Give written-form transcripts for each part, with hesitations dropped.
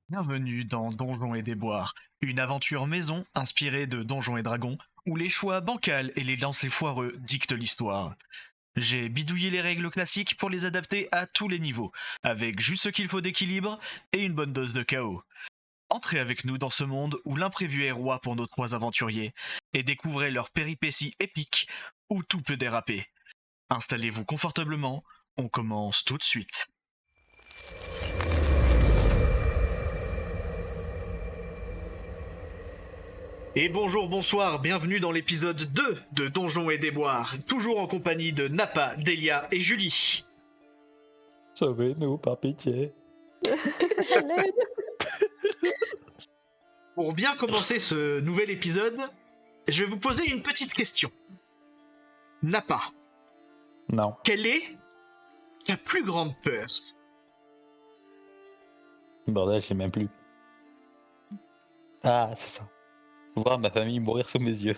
Bienvenue dans Donjons et Déboires, une aventure maison inspirée de Donjons et Dragons, où les choix bancals et les lancers foireux dictent l'histoire. J'ai bidouillé les règles classiques pour les adapter à tous les niveaux, avec juste ce qu'il faut d'équilibre et une bonne dose de chaos. Entrez avec nous dans ce monde où l'imprévu est roi pour nos trois aventuriers, et découvrez leurs péripéties épiques où tout peut déraper. Installez-vous confortablement, on commence tout de suite. Et bonjour, bonsoir, bienvenue dans l'épisode 2 de Donjons et Déboires, toujours en compagnie de Nappa, Delia et Julie. Sauvez-nous par pitié. Pour bien commencer ce nouvel épisode, je vais vous poser une petite question. Nappa, Non. quelle est ta plus grande peur? Bordel, je sais même plus. Ah, c'est ça. Voir ma famille mourir sous mes yeux.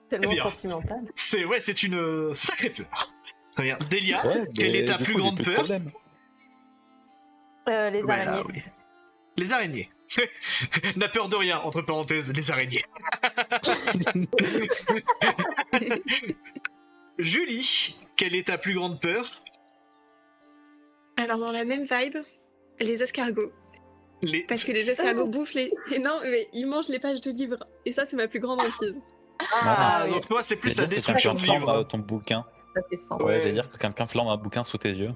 Tellement Eh bien, sentimental. C'est une sacrée peur. Très bien. Delia, Ouais, quelle est ta du plus coup, j'ai grande plus de peur? problème. Les Voilà, araignées. oui. Les araignées. N'a peur de rien, entre parenthèses, les araignées. Julie, quelle est ta plus grande peur? Alors dans la même vibe, les escargots. Les... Parce que les escargots bouffent les... Et non, mais ils mangent les pages de livres. Et ça, c'est ma plus grande hantise. Ah, oui. donc toi, c'est plus la C'est-à-dire que destruction de quelqu'un flambe livres. ton bouquin. Ça fait sens. Ouais, c'est-à-dire que quelqu'un flambe un bouquin sous tes yeux.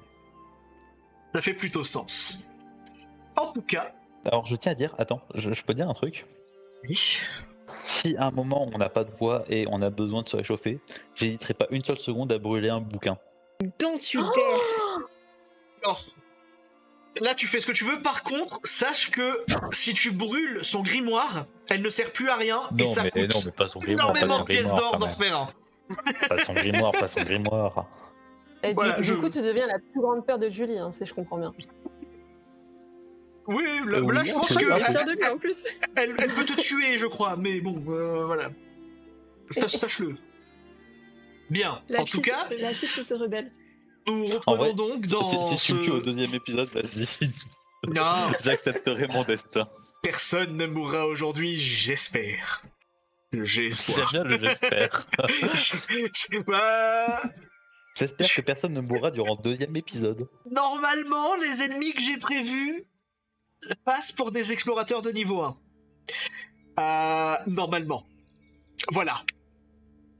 Ça fait plutôt sens. En tout cas, Alors, je tiens à dire, attends, je peux dire un truc. oui. Si à un moment on n'a pas de bois et on a besoin de se réchauffer, j'hésiterai pas une seule seconde à brûler un bouquin. Don't you dare. Alors, là, tu fais ce que tu veux. Par contre, sache que si tu brûles son grimoire, elle ne sert plus à rien et ça coûte non, mais pas son grimoire, pas énormément son de pièces grimoire. d'or quand d'en même. faire un. Pas son grimoire, pas son grimoire. Et Voilà, du coup, tu deviens la plus grande peur de Julie, hein, si je comprends bien. Oui, là, Oui, je pense c'est que vrai. Fier de lui en plus. elle peut te tuer, je crois. Mais bon, voilà. Sache-le. Bien. En tout cas, La chips se rebelle. nous En reprenons vrai, donc dans si tu me tues au ce... deuxième épisode, vas-y. Non, J'accepterai mon destin. personne ne mourra aujourd'hui, j'espère. J'ai espoir. J'aime bien le j'espère. Bah, J'espère que personne ne mourra durant le deuxième épisode. normalement, les ennemis que j'ai prévus passent pour des explorateurs de niveau 1. Normalement. Voilà.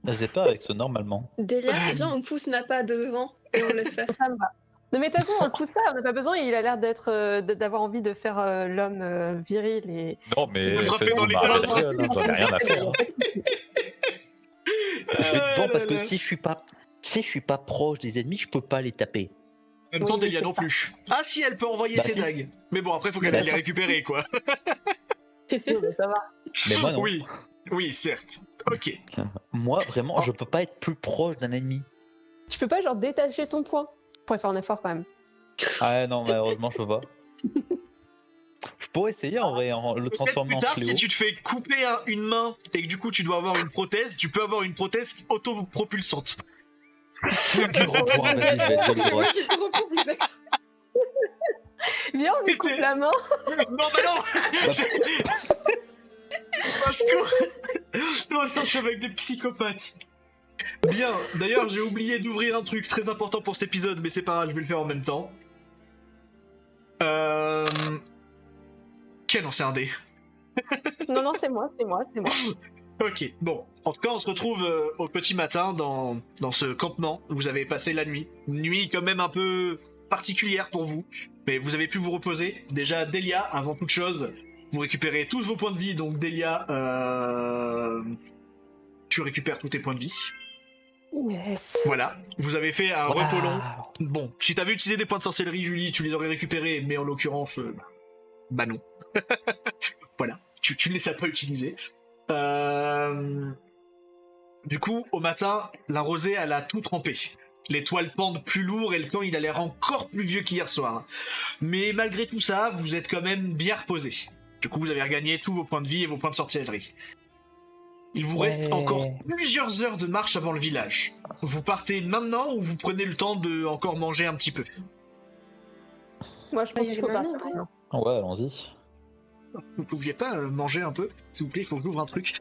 J'ai peur avec ce normalement. Delia, viens, on pousse Nappa devant et on laisse faire. Ça me va. Non, mais de toute façon, on le pousse pas, on n'a pas besoin. Il a l'air d'avoir envie de faire l'homme viril et. Non, mais Il me frappait dans les j'en ailes. ai rien à faire. Je vais devant parce que là, là. si je suis pas proche des ennemis, je peux pas les taper. En même temps, Oui, Delia c'est non ça. plus. Ah si, elle peut envoyer Bah ses si. dagues. Mais bon, après, faut qu'elle Bah aille les si. récupérer, quoi. Oui, mais ça va. Mais moi, non. Oui, oui, certes. Ok. Moi, vraiment, je peux pas être plus proche d'un ennemi. Tu peux pas, genre, détacher ton poing. Tu pourrais faire un effort quand même. Ah non, malheureusement, je peux pas. Je pourrais essayer en vrai, en le Peut-être transformer plus en tard, si fléau. tu te fais couper une main et que du coup tu dois avoir une prothèse, tu peux avoir une prothèse autopropulsante. Fulgurant point, vas-y, je vais être le droit. Viens, on lui Mais coupe t'es- la main. Non, bah non. Parce que... Non, putain, je suis avec des psychopathes. Bien, d'ailleurs, j'ai oublié d'ouvrir un truc très important pour cet épisode, mais c'est pas grave, je vais le faire en même temps. Quel lancer un dé? Non, c'est moi. Ok, bon. En tout cas, on se retrouve au petit matin dans ce campement. Vous avez passé la nuit. Une nuit quand même un peu particulière pour vous. Mais vous avez pu vous reposer. Déjà, Delia, avant toute chose, vous récupérez tous vos points de vie. Donc, Delia, tu récupères tous tes points de vie. Yes. Voilà. Vous avez fait un repos long. Waouh. Bon, si t'avais utilisé des points de sorcellerie, Julie, tu les aurais récupérés. Mais en l'occurrence, bah non. Voilà. Tu ne les as pas utilisés. Du coup, au matin, la rosée, elle a tout trempé. Les toiles pendent plus lourd et le camp, il a l'air encore plus vieux qu'hier soir. Mais malgré tout ça, vous êtes quand même bien reposé. Du coup, vous avez regagné tous vos points de vie et vos points de sorcellerie. Il vous reste Ouais. encore plusieurs heures de marche avant le village. Vous partez maintenant ou vous prenez le temps de encore manger un petit peu? Moi, je pense y qu'il faut aller partir. maintenant, maintenant. Ouais, allons-y. Vous pouviez pas manger un peu? S'il vous plaît, il faut que j'ouvre un truc.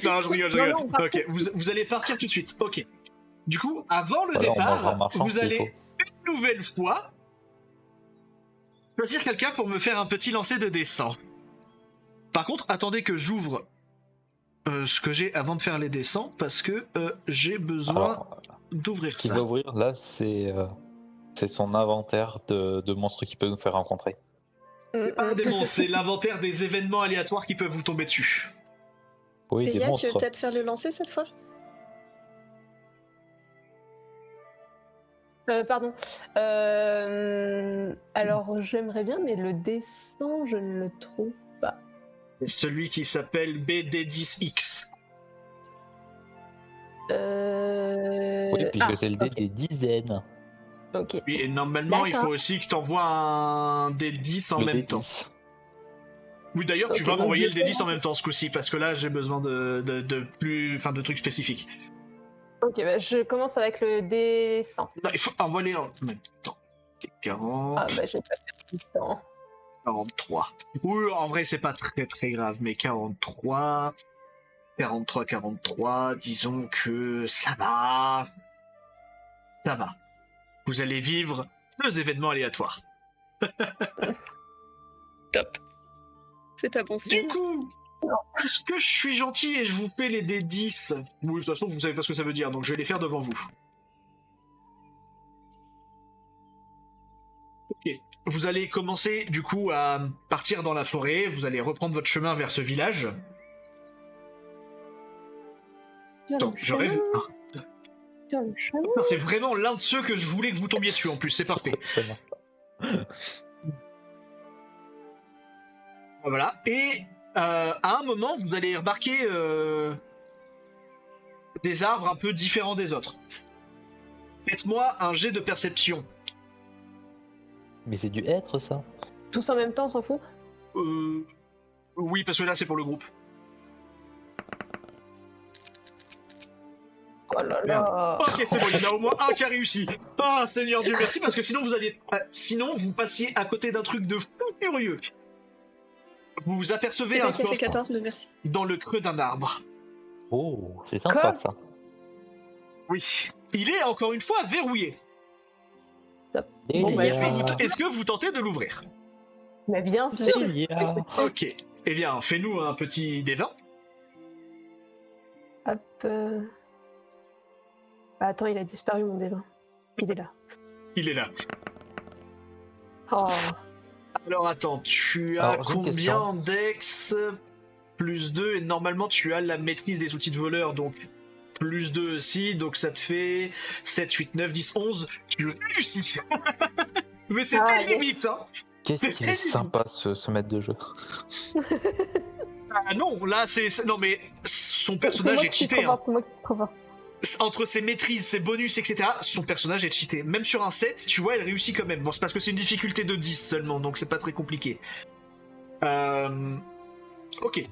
Non, je rigole, je Non, rigole. non, par Ok, vous allez partir tout de suite. Ok. Du coup, avant le Voilà, on mangera en départ, marchant vous s'il allez faut. une nouvelle fois choisir quelqu'un pour me faire un petit lancer de dessin. Par contre, attendez que j'ouvre ce que j'ai avant de faire les dessins, parce que j'ai besoin Alors, d'ouvrir ce qu'il ça. va ouvrir là, c'est son inventaire de monstres qu'il peut nous faire rencontrer. Un démon, c'est l'inventaire des événements aléatoires qui peuvent vous tomber dessus. Oui, des Léa, tu veux monstres. peut-être faire le lancer cette fois? Pardon. Alors, j'aimerais bien, mais le dessin, je ne le trouve pas. C'est celui qui s'appelle BD10X. Oui, puisque c'est le dé ok. des dizaines. Ok. Oui, et normalement, il D'accord. faut aussi que tu envoies un D10 en Le même dé temps. 10. Oui, d'ailleurs, tu Ok, vas donc m'envoyer je le fais- D10 en même temps ce coup-ci, parce que là, j'ai besoin de trucs spécifiques. Ok, bah, je commence avec le D100. Non, il faut envoyer en même temps. 40, Ah bah j'ai pas perdu de temps. 43. Oui, en vrai, c'est pas très très grave, mais 43, 43, disons que ça va. Ça va. Vous allez vivre 2 événements aléatoires. Top. C'est pas bon Du signe. coup, est-ce que je suis gentil et je vous fais les D10? Oui, de toute façon, vous savez pas ce que ça veut dire, donc je vais les faire devant vous. Ok. Vous allez commencer, du coup, à partir dans la forêt. Vous allez reprendre votre chemin vers ce village. Donc, j'aurais vu. Sur le chemin. C'est vraiment l'un de ceux que je voulais que vous tombiez dessus, en plus. C'est parfait. Voilà. Et à un moment, vous allez remarquer des arbres un peu différents des autres. Faites-moi un jet de perception. Mais c'est du être, ça. Tous en même temps, on s'en fout. Oui, parce que là, c'est pour le groupe. Oh là là. Ok, c'est bon, il y en a au moins un qui a réussi. Ah, Seigneur Dieu, merci, parce que sinon sinon vous passiez à côté d'un truc de fou furieux. Vous apercevez C'est un pas qui a fait coffre 14, mais merci. dans le creux d'un arbre. Oh, c'est sympa, Quoi ça. Oui, il est encore une fois verrouillé. Et Bon, bah, Est-ce que vous tentez de l'ouvrir? Mais bien sûr. Léa. Ok. Eh bien, fais-nous un petit D20. Hop. Bah, attends, il a disparu mon D20. Il est là. Il est là. Oh. Alors attends, tu as Alors, j'ai une combien question. en dex? Plus 2, et normalement tu as la maîtrise des outils de voleur, donc plus 2 aussi, donc ça te fait 7, 8, 9, 10, 11. Tu réussis. Mais c'était Ah, yes. limite, hein. Qu'est-ce C'est qu'il très est sympa, ce maître de jeu. Ah non, là c'est... Non mais son C'est personnage moi est qui suis cheaté, trop hein. fort, c'est moi qui suis trop fort. Entre ses maîtrises, ses bonus, etc., son personnage est cheaté. Même sur un 7, tu vois, elle réussit quand même. Bon, c'est parce que c'est une difficulté de 10 seulement, donc c'est pas très compliqué. Ok.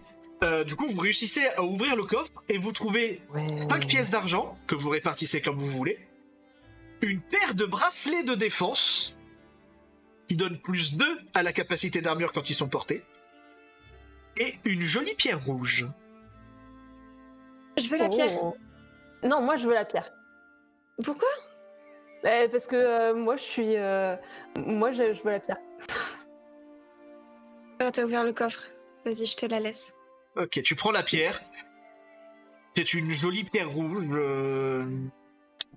Du coup, vous réussissez à ouvrir le coffre et vous trouvez 5 pièces d'argent, que vous répartissez comme vous voulez, une paire de bracelets de défense, qui donnent plus 2 à la capacité d'armure quand ils sont portés, et une jolie pierre rouge. Je veux la pierre. Oh. Non, moi je veux la pierre. Pourquoi? Parce que moi je suis. Moi je veux la pierre. Ah, t'as ouvert le coffre. Vas-y, je te la laisse. Ok, tu prends la pierre. C'est une jolie pierre rouge.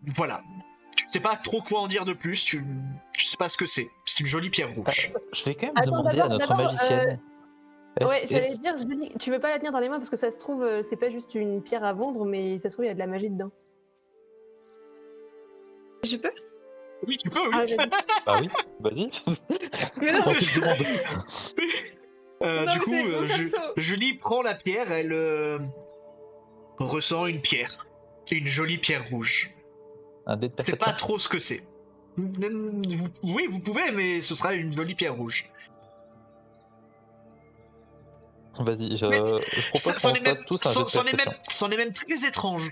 Voilà. Tu sais pas trop quoi en dire de plus. Tu sais pas ce que c'est. C'est une jolie pierre rouge. Je vais quand même Attends, demander à notre d'abord, magicienne. Ouais, j'allais dire, Julie, tu veux pas la tenir dans les mains parce que ça se trouve, c'est pas juste une pierre à vendre, mais ça se trouve, il y a de la magie dedans. Je peux? Oui, tu peux, oui. Ah, vas-y. Bah oui, vas-y. Mais non, c'est- On te demande. Non, du coup, mais c'est mon perso. Julie prend la pierre. Elle ressent une pierre. Une jolie pierre rouge. Un dé de C'est pas perception. trop ce que c'est. Oui, vous pouvez, mais ce sera une jolie pierre rouge. Vas-y, je Mais propose C'en qu'on est même, fasse tous un jeu de c'en est perception. même, c'en est même très étrange.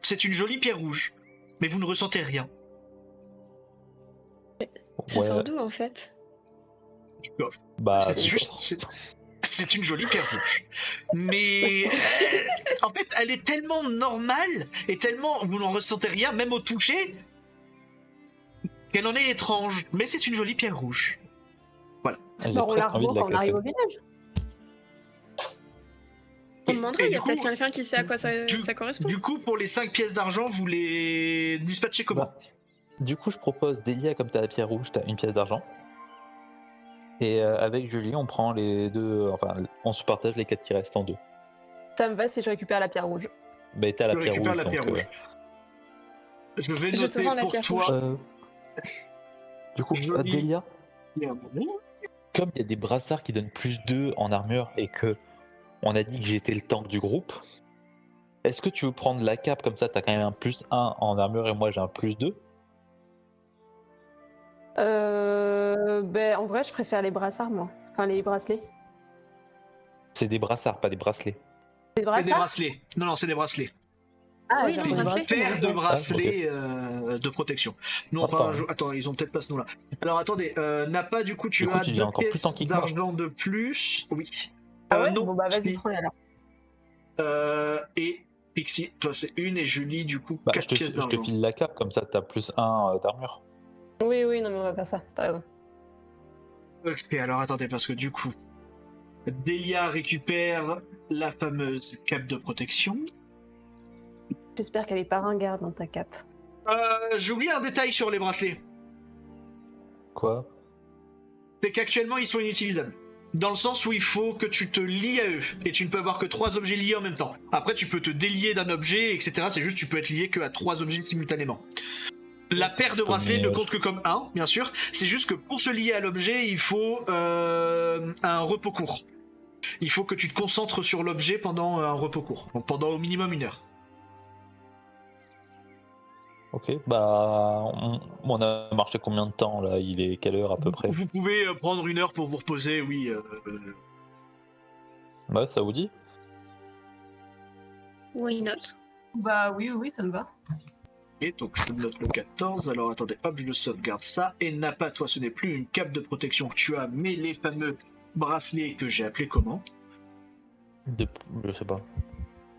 C'est une jolie pierre rouge, mais vous ne ressentez rien. Ça sort d'où en fait? Du coffre. Bah, C'est du juste- coffre. c'est une jolie pierre rouge. Mais en fait, elle est tellement normale et tellement vous n'en ressentez rien, même au toucher, qu'elle en est étrange. Mais c'est une jolie pierre rouge. J'ai Bon, on la presque envie de revoit la quand on arrive casser. au village. On demandera, Et il y du a peut-être coup- quelqu'un qui sait à quoi ça, du- ça correspond. Du coup, pour les 5 pièces d'argent, vous les dispatchez comment? Bah, du coup, je propose Delia, comme t'as la pierre rouge, t'as une pièce d'argent. Et avec Julie, on prend les deux. Enfin, on se partage les 4 qui restent en 2. Ça me va si je récupère la pierre rouge. Bah, t'as la Je pierre récupère rouge. la pierre donc, rouge. Je vais Je te noter rends la pour pierre toi. Du coup, Joli. Delia, comme il y a des brassards qui donnent plus 2 en armure et que on a dit que j'étais le tank du groupe, est-ce que tu veux prendre la cape comme ça, t'as quand même un plus 1 en armure et moi j'ai un plus 2? Ben, en vrai, je préfère les brassards, moi. Enfin, les bracelets. C'est des brassards, pas des bracelets. Les C'est des brassards bracelets. Non, c'est des bracelets. Ah, Oui, j'ai des entendu bracelets. Paire de moi. bracelets de protection. Non, Ah, c'est enfin, pas vrai. attends, ils ont peut-être pas ce nom-là. Alors attendez, Napa, du coup, tu Du coup, as tu 2 deviens encore plus pièces tanky que moi. d'argent de plus. Oui. Ah ouais Non, Bon, bah, vas-y, si. prends-les alors. Et Pixie, toi c'est 1 et Julie, du coup, Bah, 4 pièces je te d'argent. file la cape comme ça, t'as plus 1 d'armure. Oui, oui, non, mais on va faire ça. T'as raison. Ok, alors attendez, parce que du coup, Delia récupère la fameuse cape de protection. J'espère qu'elle est pas ringarde dans ta cape. J'ai oublié un détail sur les bracelets. Quoi? C'est qu'actuellement ils sont inutilisables. Dans le sens où il faut que tu te lies à eux. Et tu ne peux avoir que 3 objets liés en même temps. Après tu peux te délier d'un objet, etc. C'est juste tu peux être lié que à 3 objets simultanément. La paire de bracelets ne compte que comme 1, bien sûr. C'est juste que pour se lier à l'objet, il faut un repos court. Il faut que tu te concentres sur l'objet pendant un repos court. Donc pendant au minimum 1 heure. Ok, bah on a marché combien de temps là? Il est quelle heure à peu près? Vous pouvez prendre 1 heure pour vous reposer, oui. Bah ça vous dit? Why not? Bah, oui, oui, ça me va. Et donc je note le 14, alors attendez, hop, je sauvegarde ça. Et Napa, toi ce n'est plus une cape de protection que tu as, mais les fameux bracelets que j'ai appelés comment? Je sais pas.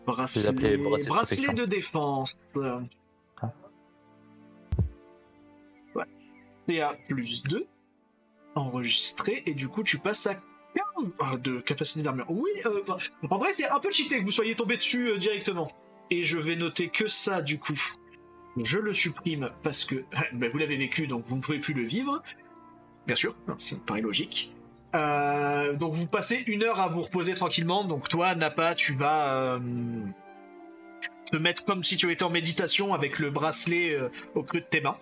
Bracelets, appelés bracelets de bracelets protection. de défense. Ah. Ouais. Et à plus 2, enregistré, et du coup tu passes à 15 de capacité d'armure. Oui, en vrai c'est un peu cheaté que vous soyez tombé dessus directement. Et je vais noter que ça du coup. Je le supprime parce que vous l'avez vécu, donc vous ne pouvez plus le vivre. Bien sûr, ça me paraît logique. Donc vous passez 1 heure à vous reposer tranquillement. Donc toi, Napa, tu vas te mettre comme si tu étais en méditation avec le bracelet au creux de tes mains.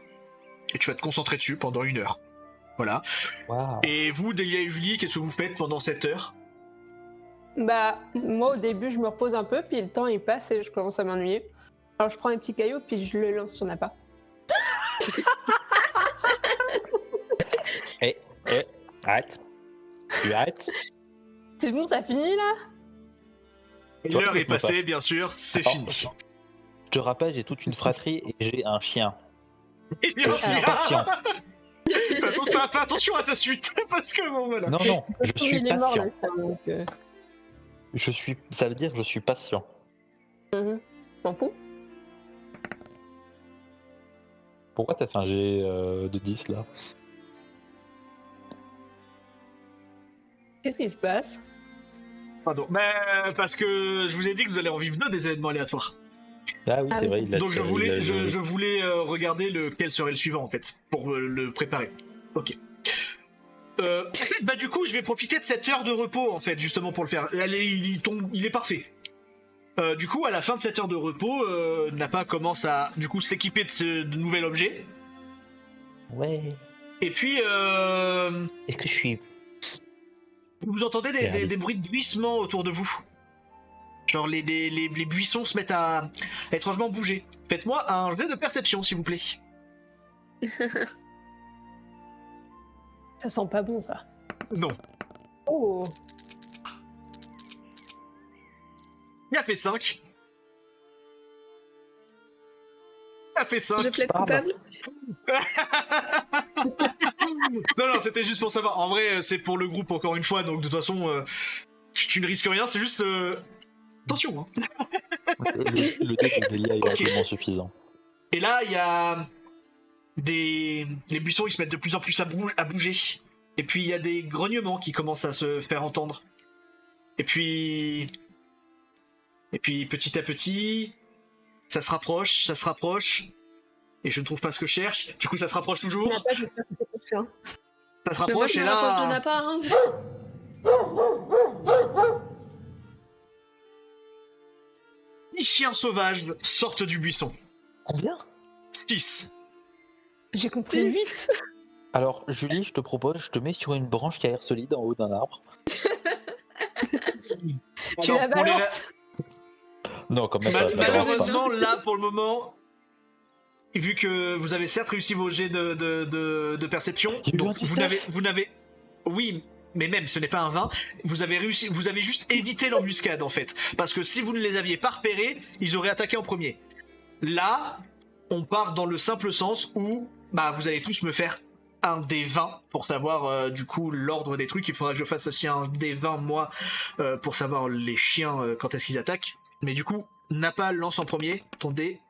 Et tu vas te concentrer dessus pendant 1 heure. Voilà. Waouh. Et vous, Delia et Julie, qu'est-ce que vous faites pendant cette heure? Bah, moi, au début, je me repose un peu, puis le temps, il passe et je commence à m'ennuyer. Alors, je prends un petit caillou, puis je le lance sur Napa. Arrête. Tu arrêtes? C'est bon, t'as fini, là? L'heure je est me passée, passe. bien sûr, c'est Attends, fini. Je te rappelle, j'ai toute une fratrie et j'ai un chien. Et Je suis patient. Fais attention à ta suite, parce que bon, voilà. Non, non, je trouve suis il est mort, patient. là, ça, donc, Ça veut dire que je suis patient. M'en fous. Pourquoi t'as fait un G de 10 là? Qu'est-ce qui se passe? Pardon. Mais parce que je vous ai dit que vous allez en vivre 2 des événements aléatoires. Ah oui, Ah c'est oui, vrai. c'est- Il a Donc je il voulais, a- je voulais regarder lequel serait le suivant en fait, pour le préparer. Ok. En fait, bah du coup, je vais profiter de cette heure de repos en fait, justement pour le faire. Il est parfait. Du coup, à la fin de cette heure de repos, Napa commence à du coup s'équiper de nouvel objet. Ouais. Et puis, Est-ce que je suis... vous entendez des bruits de bruissement autour de vous. Genre les buissons se mettent à étrangement bouger. Faites-moi un jet de perception, s'il vous plaît. Ça sent pas bon, ça. Non. Oh! Il a fait 5. Il a fait 5. Je plaide Pardon. coupable. Non, c'était juste pour savoir. En vrai, c'est pour le groupe encore une fois, donc de toute façon, tu ne risques rien, c'est juste... Attention, hein. Le dé de Delia est Ok. amplement suffisant. Et là, il y a les buissons, ils se mettent de plus en plus à bouger. Et puis, il y a des grognements qui commencent à se faire entendre. Et puis, petit à petit, ça se rapproche. Et je ne trouve pas ce que je cherche. Du coup, ça se rapproche toujours. Napa, je vais faire que c'est pour ça. Ça se Mais moi, rapproche je et me rapproche de là... Napa, hein. Les chiens sauvages sortent du buisson. Combien? 6. J'ai compris 8. Alors, Julie, je te propose, je te mets sur une branche qui a l'air solide en haut d'un arbre. Tu la balances. Non, quand même pas. Malheureusement, là, pour le moment, vu que vous avez certes réussi vos jets de perception, Il y a eu donc un 19. vous n'avez... Oui, mais même, ce n'est pas un 20, vous avez juste évité l'embuscade, en fait. Parce que si vous ne les aviez pas repérés, ils auraient attaqué en premier. Là, on part dans le simple sens où vous allez tous me faire un des 20 pour savoir du coup l'ordre des trucs. Il faudra que je fasse aussi un des 20 moi pour savoir les chiens quand est-ce qu'ils attaquent. Mais du coup, Napa lance en premier ton dé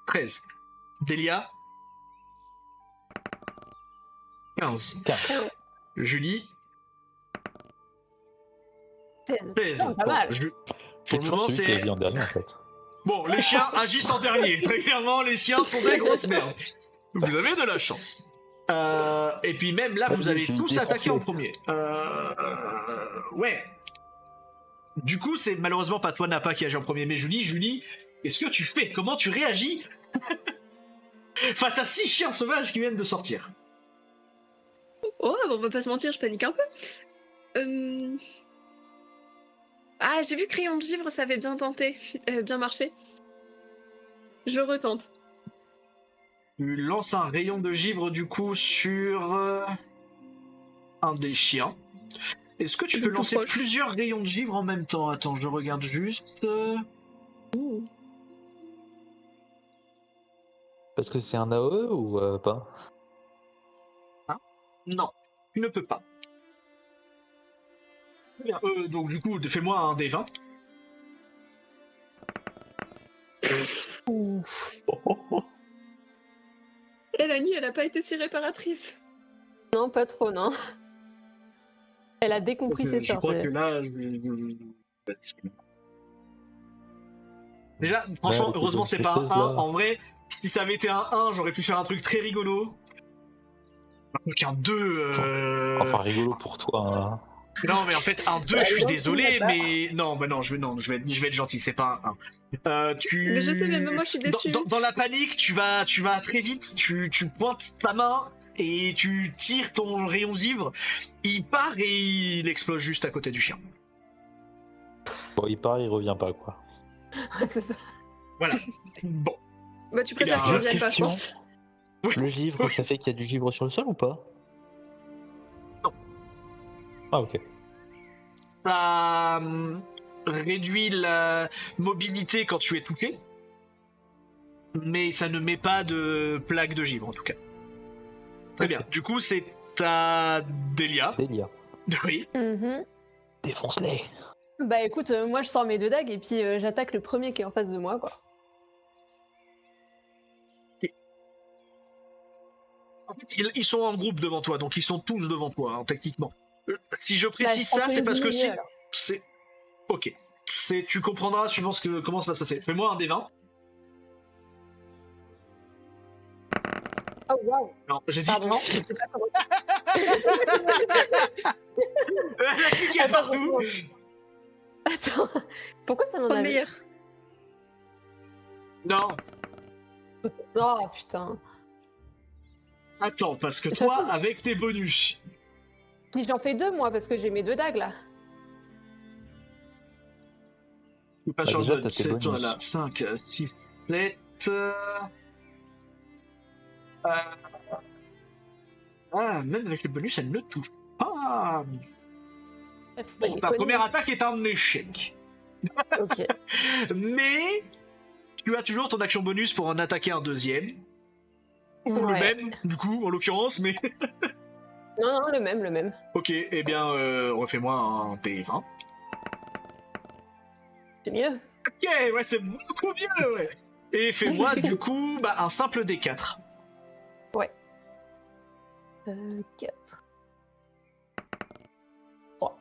13. Delia 15. 15. Julie 16. 16. Putain, pas mal. C'est Pour le moment, toujours celui qui a c'est... dit en dernier, en fait. Bon, les chiens agissent en dernier. Très clairement, les chiens sont des grosses merdes. Vous avez de la chance. Et puis même là, vous allez tous attaquer en premier. Ouais. Du coup, c'est malheureusement pas toi, Napa, qui agit en premier, mais Julie, qu'est-ce que tu fais? Comment tu réagis face à 6 chiens sauvages qui viennent de sortir? Oh, on va pas se mentir, je panique un peu. Ah, j'ai vu Crayon de Givre, ça avait bien tenté, bien marché. Je retente. Tu lances un rayon de givre du coup sur un des chiens. Est-ce que tu Le peux plus lancer proche. plusieurs rayons de givre en même temps? Attends, je regarde juste. Parce que c'est un AOE ou pas? Non, tu ne peux pas. Bien, donc du coup, fais-moi un des 20. Et la nuit, elle a pas été si réparatrice. Non, pas trop, non. Elle a décompris ses Je sorts. crois que là, déjà, franchement, Ouais, heureusement, c'est pas un 1. là. En vrai, si ça avait été un 1, j'aurais pu faire un truc très rigolo. Donc un 2. Enfin, rigolo pour toi. Hein. Non, mais en fait, un 2, Bah, je suis non, désolé, tu l'as pas. mais. Non, je vais être gentil, c'est pas un 1. Mais je sais, mais même moi, je suis déçue. Dans la panique, tu vas très vite, tu pointes ta main et tu tires ton rayon givre. Il part et il explose juste à côté du chien. Bon, il part, il revient pas, quoi. C'est ça. Voilà. Bon. Bah, tu préfères bien, qu'il revienne pas, je question. pense. Le givre, ça fait qu'il y a du givre sur le sol ou pas? Non. Ah, ok. Ça réduit la mobilité quand tu es touché, mais ça ne met pas de plaque de givre en tout cas. Très Ok. bien. Du coup, c'est à Delia. Delia. Oui. Mhm. Défonce-les. Bah écoute, moi je sors mes 2 dagues et puis j'attaque le premier qui est en face de moi, quoi. En fait, ils sont en groupe devant toi, donc ils sont tous devant toi, hein, techniquement. Si je Bah, précise je ça, prends c'est les parce que milieux, si... alors. C'est... Ok. Tu comprendras suivant comment ça va se passer. Fais-moi un des 20. Oh waouh, Non, j'ai dit... pardon, je sais pas comment. Elle a cliqué Attends, partout. Attends, pourquoi ça m'en Pas le a meilleur. Non, Oh putain. attends, parce que toi, avec tes bonus... Puis j'en fais 2 moi parce que j'ai mes 2 dagues là. Je suis pas Bah, sur le déjà, bon. t'as tes C'est toi bonus. là. 5, 6, 7... Ah, même avec le bonus, elle ne touche pas. Bon, ta première attaque est un échec. Ok. Mais tu as toujours ton action bonus pour en attaquer un deuxième. Ou le Ouais. même, du coup, en l'occurrence, mais... Non, non, le même. Ok, eh bien, refais-moi un D20. C'est mieux. Ok, ouais, c'est beaucoup mieux, ouais. Et fais-moi, du coup, un simple D4. 4. 3.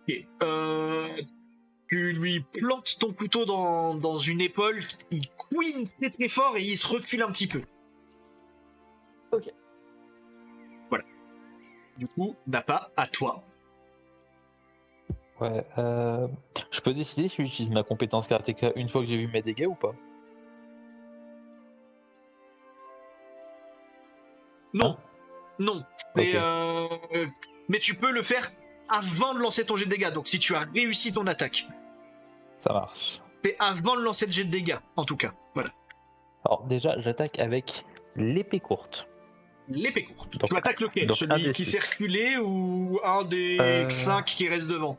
Ok. Tu lui plantes ton couteau dans une épaule, il couine très très fort et il se recule un petit peu. Ok. Voilà. Du coup, Napa, à toi. Ouais, je peux décider si j'utilise ma compétence karatéka une fois que j'ai vu mes dégâts ou pas? Non, non. C'est, Ok. mais tu peux le faire avant de lancer ton jet de dégâts. Donc si tu as réussi ton attaque, Ça marche. c'est avant de lancer le jet de dégâts, en tout cas. Voilà. Alors déjà, j'attaque avec l'épée courte. L'épée courte. Donc- Tu attaques lequel? donc un Celui des qui six. s'est reculé ou un des Euh. 5 qui reste devant?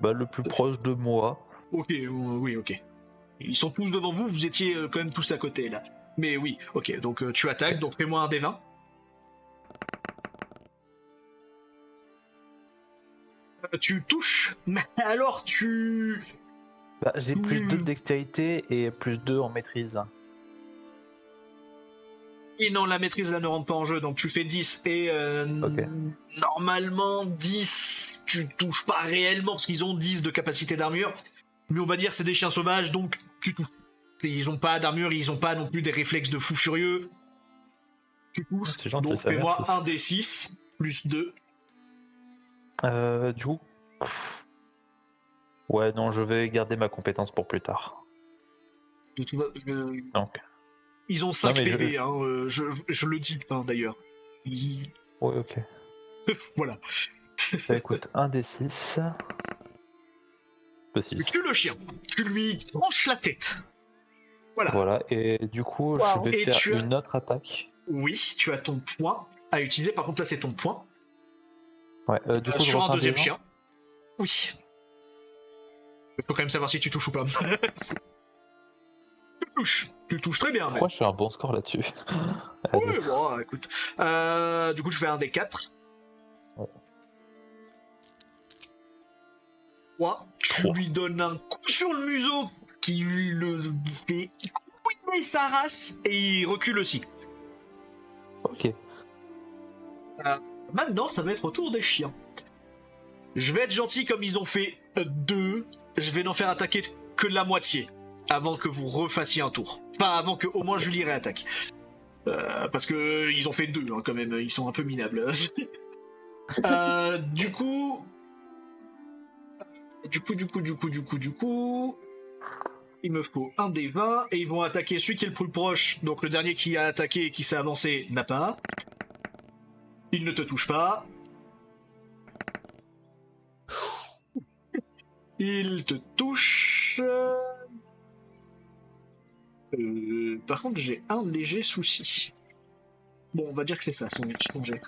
Le plus proche de moi. Ok, oui, ok. Ils sont tous devant vous, vous étiez quand même tous à côté là. Mais oui, ok, donc tu attaques, donc fais-moi un D20. Tu touches, mais alors tu... J'ai plus 2 de dextérité et plus 2 en maîtrise. Et non, la maîtrise là ne rentre pas en jeu, donc tu fais 10. Et Ok. normalement, 10, tu touches pas réellement, parce qu'ils ont 10 de capacité d'armure. Mais on va dire c'est des chiens sauvages, donc tu touches. Ils ont pas d'armure, ils ont pas non plus des réflexes de fou furieux. Tu touches, C'est gentil, donc ça, fais-moi merci. un D6, plus 2. Du coup. Ouais, non, je vais garder ma compétence pour plus tard. Donc. Ils ont 5 mais PV, hein, je le dis hein, d'ailleurs. Ouais, ok. Voilà. Écoute, un des 6. Le 6. Tu tues le chien, tu lui tranches la tête. Voilà. Voilà, et du coup, Wow. je vais Et faire tu as- une autre attaque. Oui, tu as ton point à utiliser, par contre là c'est ton point. Ouais, du coup, je Sur un refais deuxième des chien. Oui. Il faut quand même savoir si tu touches ou pas. Tu touches très bien. Pourquoi je fais un bon score là-dessus? Allez. Oui, bon, écoute. Du coup, je fais un des 4. Ouais. 3. Tu Trois. lui donnes un coup sur le museau qui le fait couiner sa race et il recule aussi. Ok. Maintenant, ça va être au tour des chiens. Je vais être gentil comme ils ont fait 2. Je vais n'en faire attaquer que la moitié avant que vous refassiez un tour. Enfin, avant que au moins Julie réattaque. Parce que ils ont fait 2 hein, quand même. Ils sont un peu minables. Du coup, il me faut un des 20 et ils vont attaquer celui qui est le plus proche. Donc le dernier qui a attaqué et qui s'est avancé n'a pas. Il ne te touche pas. Il te touche. Par contre, j'ai un léger souci. Bon, on va dire que c'est ça, son jet.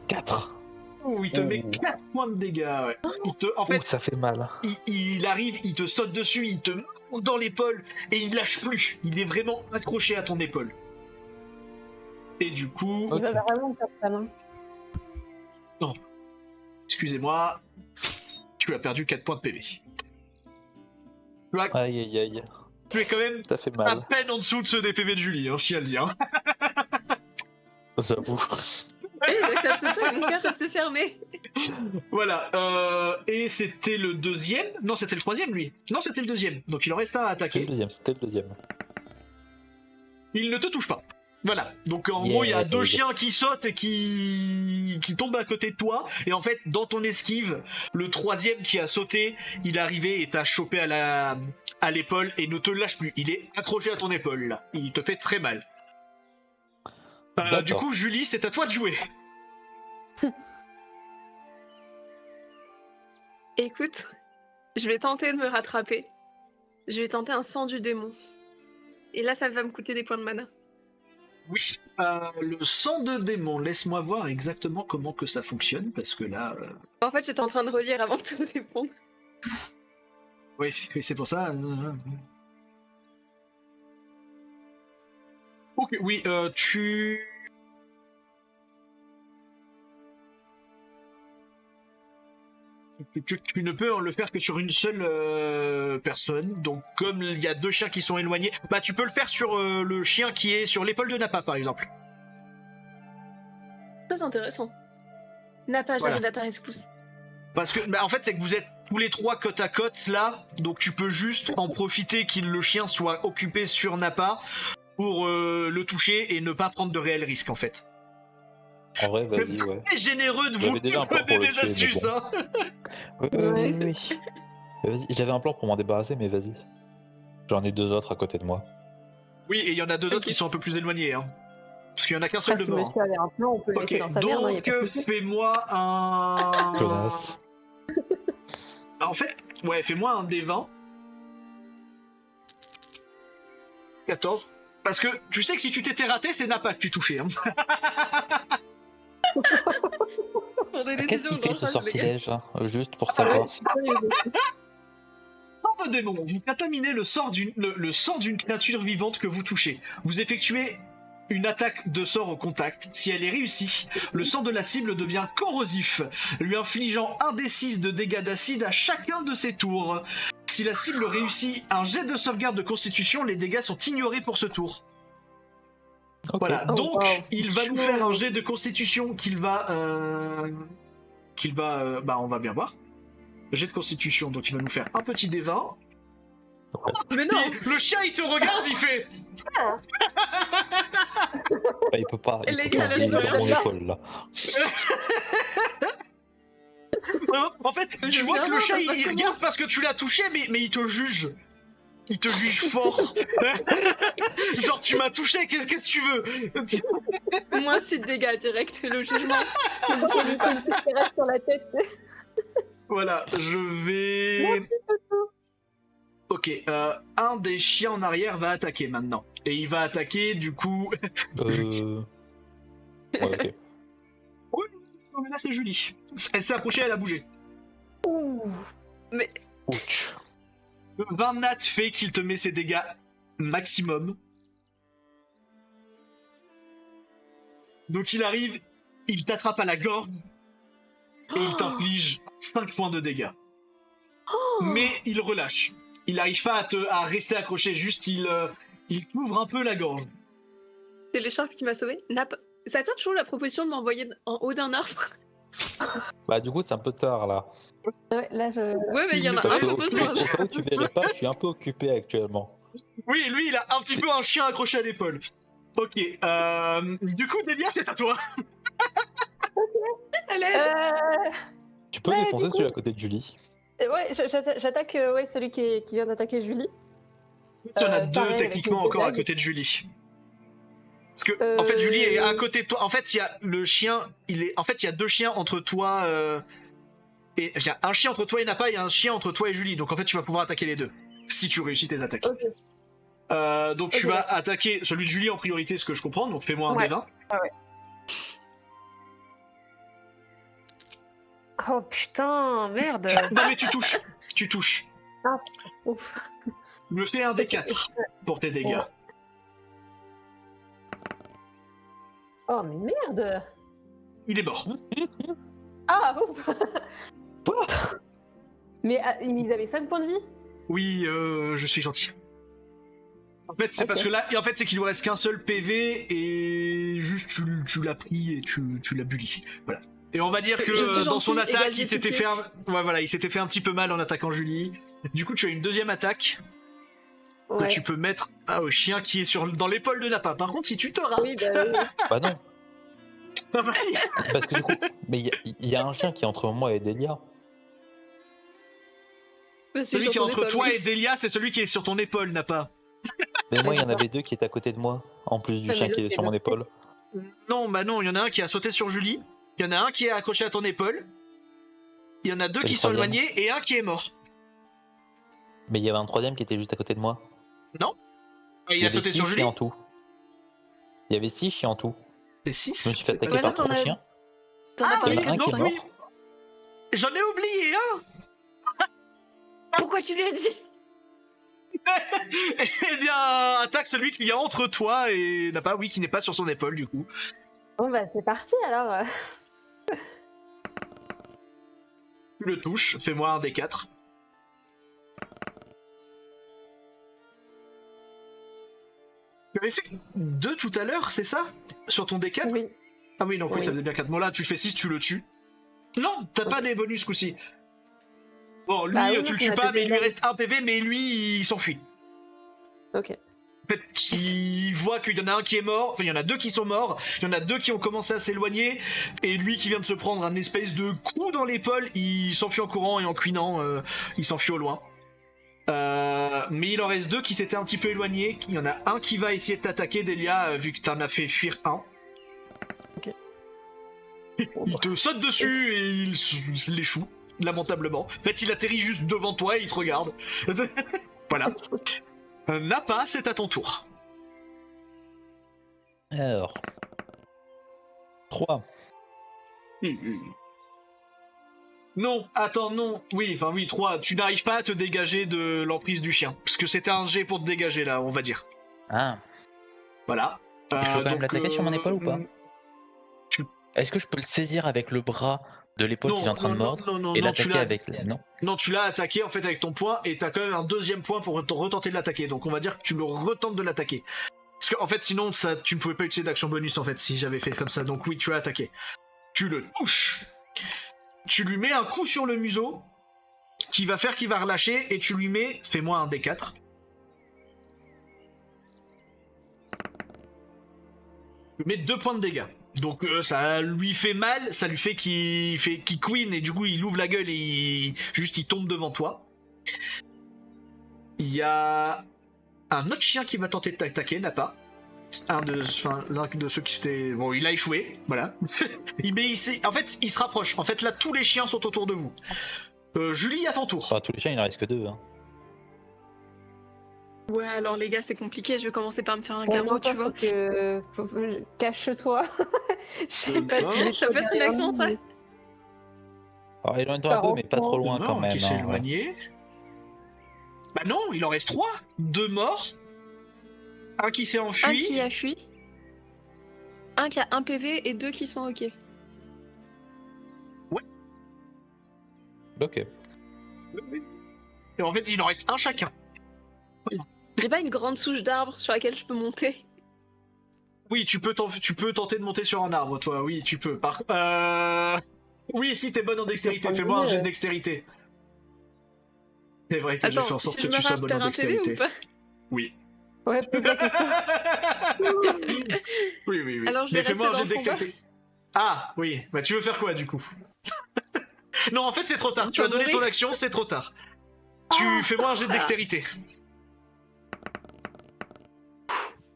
4. Oh, il te met 4 points de dégâts. Ouais. En fait, ça fait mal. il arrive, il te saute dessus, il te monte dans l'épaule et il lâche plus. Il est vraiment accroché à ton épaule. Et du coup, Il va vraiment perdre sa main. excusez-moi, tu as perdu 4 points de PV. Aïe aïe aïe. Tu es quand même Ça fait à mal. peine en dessous de ceux des PV de Julie, hein, je tiens à le dire. J'avoue. J'accepte pas, mon cœur reste fermé. Voilà, et c'était le deuxième. Non, c'était le troisième, lui. Non, c'était le deuxième. Donc il en reste un à C'était attaquer. le deuxième. Il ne te touche pas. Voilà. Donc en Yeah. gros, il y a 2 chiens qui sautent et qui tombent à côté de toi. Et en fait, dans ton esquive, le troisième qui a sauté, il est arrivé et t'a chopé à l'épaule et ne te lâche plus. Il est accroché à ton épaule, là. Il te fait très mal. Du D'accord. coup, Julie, c'est à toi de jouer. Écoute, je vais tenter de me rattraper. Je vais tenter un sang du démon. Et là, ça va me coûter des points de mana. Oui. Le sang de démon, laisse-moi voir exactement comment que ça fonctionne, parce que là... En fait, j'étais en train de relire avant de te répondre. Oui, c'est pour ça. que oui, tu ne peux le faire que sur une seule personne. Donc comme il y a 2 chiens qui sont éloignés, bah tu peux le faire sur le chien qui est sur l'épaule de Nappa par exemple. Très intéressant. Nappa, Voilà. j'arrive à ta rescousse. Parce que en fait c'est que vous êtes tous les 3 côte à côte là, donc tu peux juste en profiter le chien soit occupé sur Nappa pour le toucher et ne pas prendre de réels risques en fait. En vrai, vas-y, ouais. C'est généreux de vous J'avais déjà un plan donner pour le des tuer, mais astuces, bon. hein. Oui. Vas-y, j'avais un plan pour m'en débarrasser, mais vas-y. J'en ai 2 autres à côté de moi. Oui, et il y en a 2 autres qui sont un peu plus éloignés, hein. Parce qu'il y en a qu'un seul Après, de si mort. monsieur avait un plan, on peut le Ok, laisser dans sa merde, hein, y a donc pas de souci. fais-moi un... Connasse. En fait, ouais, fais-moi un D20. 14. Parce que tu sais que si tu t'étais raté, c'est Nappa que tu touchais. Hein. Pour des Qu'est-ce décisions qu'il fait ce dangereuses, les gars. sortilège, hein, juste pour Ouais, savoir? je suis curieuse aussi. Sang de démon, vous contaminez le sang d'une créature vivante que vous touchez. Vous effectuez une attaque de sort au contact. Si elle est réussie, le sang de la cible devient corrosif, lui infligeant 1d6 de dégâts d'acide à chacun de ses tours. Si la cible réussit un jet de sauvegarde de constitution, les dégâts sont ignorés pour ce tour. Ok. Voilà, Oh, donc wow, c'est il va nous chaud. faire un jet de constitution bah on va bien voir. Jet de constitution, donc il va nous faire un petit D20. Mais non. Et le chien il te regarde, il fait... Bah, il peut pas, il Les peut gars, pas, là, il je est peux dans mon rien. épaule là. En fait, Je tu vois viens que le voir, chat ça se il passe regarde parce que tu l'as touché, mais il te juge. Il te juge fort. Genre tu m'as touché, qu'est-ce que tu veux? Moins 6 de dégâts direct, le jugement. Je me suis mis une petite terrasse sur la tête. Voilà, je vais... Ok, un des chiens en arrière va attaquer maintenant. Et il va attaquer du coup... Ouais, ok. Non mais là c'est Julie. Elle s'est approchée, elle a bougé. Ouch. Le 20 nat fait qu'il te met ses dégâts maximum. Donc il arrive, il t'attrape à la gorge et il t'inflige 5 points de dégâts. Mais il relâche. Il n'arrive pas à rester accroché, juste il t'ouvre un peu la gorge. C'est l'écharpe qui m'a sauvé. Ça t'a toujours la proposition de m'envoyer en haut d'un arbre. Bah du coup c'est un peu tard là. Ouais, là, je... Ouais, mais il y en a Parce un que peu au besoin. cas où tu verrais pas, je suis un peu occupé actuellement. Oui, lui il a un petit peu un chien accroché à l'épaule. Ok, du coup Delia c'est à toi. Allez. Tu peux Ouais, défoncer du coup- celui à côté de Julie. Ouais, j'attaque ouais, celui qui vient d'attaquer Julie. Il y en a deux pareil, techniquement avec encore à les dagues. côté de Julie. Parce que en fait Julie est à côté de toi. En fait il y a le chien, en fait il y a 2 chiens entre toi et un chien entre toi et Nappa et un chien entre toi et Julie. Donc en fait tu vas pouvoir attaquer les deux si tu réussis tes attaques. Ok. Donc tu Ok. vas attaquer celui de Julie en priorité, ce que je comprends. Donc fais-moi un Ouais. D20. Oh putain, merde. Non mais tu touches. Ouf. Me fais un D4 pour tes dégâts. Oh mais merde. Il est mort. Ah ouf. Mais ils avaient 5 points de vie. Oui, je suis gentil. En fait, c'est Ok. parce que là, et en fait, c'est qu'il lui reste qu'un seul PV et juste tu l'as pris et tu l'as bully. Voilà. Et on va dire que Je suis dans son gentille, attaque, égale il s'était pitié. il s'était fait un petit peu mal en attaquant Julie. Du coup, tu as une deuxième attaque que Ouais. tu peux mettre au chien qui est dans l'épaule de Nappa. Par contre, si tu te rates, Oui, bah oui. Bah non, ah, vas-y. parce que du coup, mais il y a un chien qui est entre moi et Delia. Celui qui est entre toi et Delia, c'est celui qui est sur ton épaule, Nappa. Mais moi, il y en c'est ça. avait 2 qui étaient à côté de moi, en plus du Ouais, chien mais qui l'autre est sur est mon blessé. épaule. Non, bah non, il y en a un qui a sauté sur Julie. Il y en a un qui est accroché à ton épaule. Il y en a 2 Et qui le sont troisième éloignés et un qui est mort. Mais il y avait un 3e qui était juste à côté de moi. Non. Il y a avait sauté 6 sur Julie. chiens en tout. Il y avait 6 chiens en tout. C'est 6. Je me suis fait attaquer Ouais, par non, t'en 3 as- chiens. T'en as Ah Il y parlé en a un oui, qui donc est oui. mort. J'en ai oublié un. Pourquoi tu lui as dit? Eh bien, attaque celui qui est entre toi et Nappa, oui, qui n'est pas sur son épaule du coup. Bon bah c'est parti alors. Tu le touches, fais-moi un des 4. Tu avais fait 2 tout à l'heure, c'est ça? Sur ton D4? Oui. Ah oui, donc oui, Oui. ça faisait bien 4. Bon là, tu fais 6, tu le tues. Non, t'as pas des bonus ce coup-ci. Bon, lui, Bah oui, tu non, le ça tues m'a pas, fait mais il lui mal. reste 1 PV, mais lui, il s'enfuit. Ok. En fait, il voit qu'il y en a un qui est mort, enfin il y en a 2 qui sont morts, il y en a 2 qui ont commencé à s'éloigner, et lui qui vient de se prendre un espèce de coup dans l'épaule, il s'enfuit en courant et en cuinant, il s'enfuit au loin. Mais il en reste 2 qui s'étaient un petit peu éloignés, il y en a un qui va essayer de t'attaquer, Delia, vu que t'en as fait fuir un. Ok. Il te saute dessus et il l'échoue, lamentablement. En fait, il atterrit juste devant toi et il te regarde. Voilà. Nappa, c'est à ton tour. Alors. 3. Non, attends, non. Oui, 3. Tu n'arrives pas à te dégager de l'emprise du chien. Parce que c'était un jet pour te dégager, là, on va dire. Ah. Voilà. Je peux quand même donc, l'attaquer sur mon épaule ou pas? tu- Est-ce que je peux le saisir avec le bras de l'épaule qu'il est en train de mordre non, et non, tu l'attaquer l'as... avec... Non. Non, tu l'as attaqué, en fait, avec ton poing, et t'as quand même un deuxième point pour retenter de l'attaquer. Donc, on va dire que tu le retentes de l'attaquer. Parce qu'en fait, sinon, ça, tu ne pouvais pas utiliser d'action bonus, en fait, si j'avais fait comme ça. Donc oui, tu as attaqué. Tu le touches. Tu lui mets un coup sur le museau, qui va faire qu'il va relâcher, et tu lui mets... Fais-moi un D4. Tu lui mets 2 points de dégâts. Donc ça lui fait mal, ça lui fait qu'il queen, et du coup, il ouvre la gueule et il tombe devant toi. Il y a un autre chien qui va tenter de t'attaquer, Nappa. L'un de ceux qui s'était... Bon, il a échoué, voilà. En fait, il se rapproche. En fait, là, tous les chiens sont autour de vous. Julie, à ton tour. Enfin, tous les chiens, il en reste que 2. Hein. Ouais, alors les gars, c'est compliqué. Je vais commencer par me faire un Bon, carreau, moi, tu vois. Cache-toi. Je sais pas. D'accord. Ça peut être une action, ça. Alors, éloigne-toi un peu, mais pas trop loin Non, quand même. qui s'est hein. éloigné. Bah non, il en reste 3. 2 morts. Un qui s'est Un enfui. qui a fui. Un qui a 1 PV et 2 qui sont ok. Ok. Et en fait, il en reste un chacun. J'ai pas une grande souche d'arbre sur laquelle je peux monter. Oui, tu peux tenter de monter sur un arbre, toi. Oui, tu peux. Oui, si t'es bonne en dextérité, fais-moi un jet de dextérité. C'est vrai que j'ai Attends, fait en sorte si que je tu me sois rate, bonne je en perds un PV ou dextérité. pas? Oui. Ouais, pose la question. Oui. Alors, je vais Mais fais-moi un rester jet de dans le combat. dextérité. Ah, oui. Bah, tu veux faire quoi, du coup? Non, en fait, c'est trop tard. Tu as donné ton action, c'est trop tard. Fais-moi un jet de dextérité.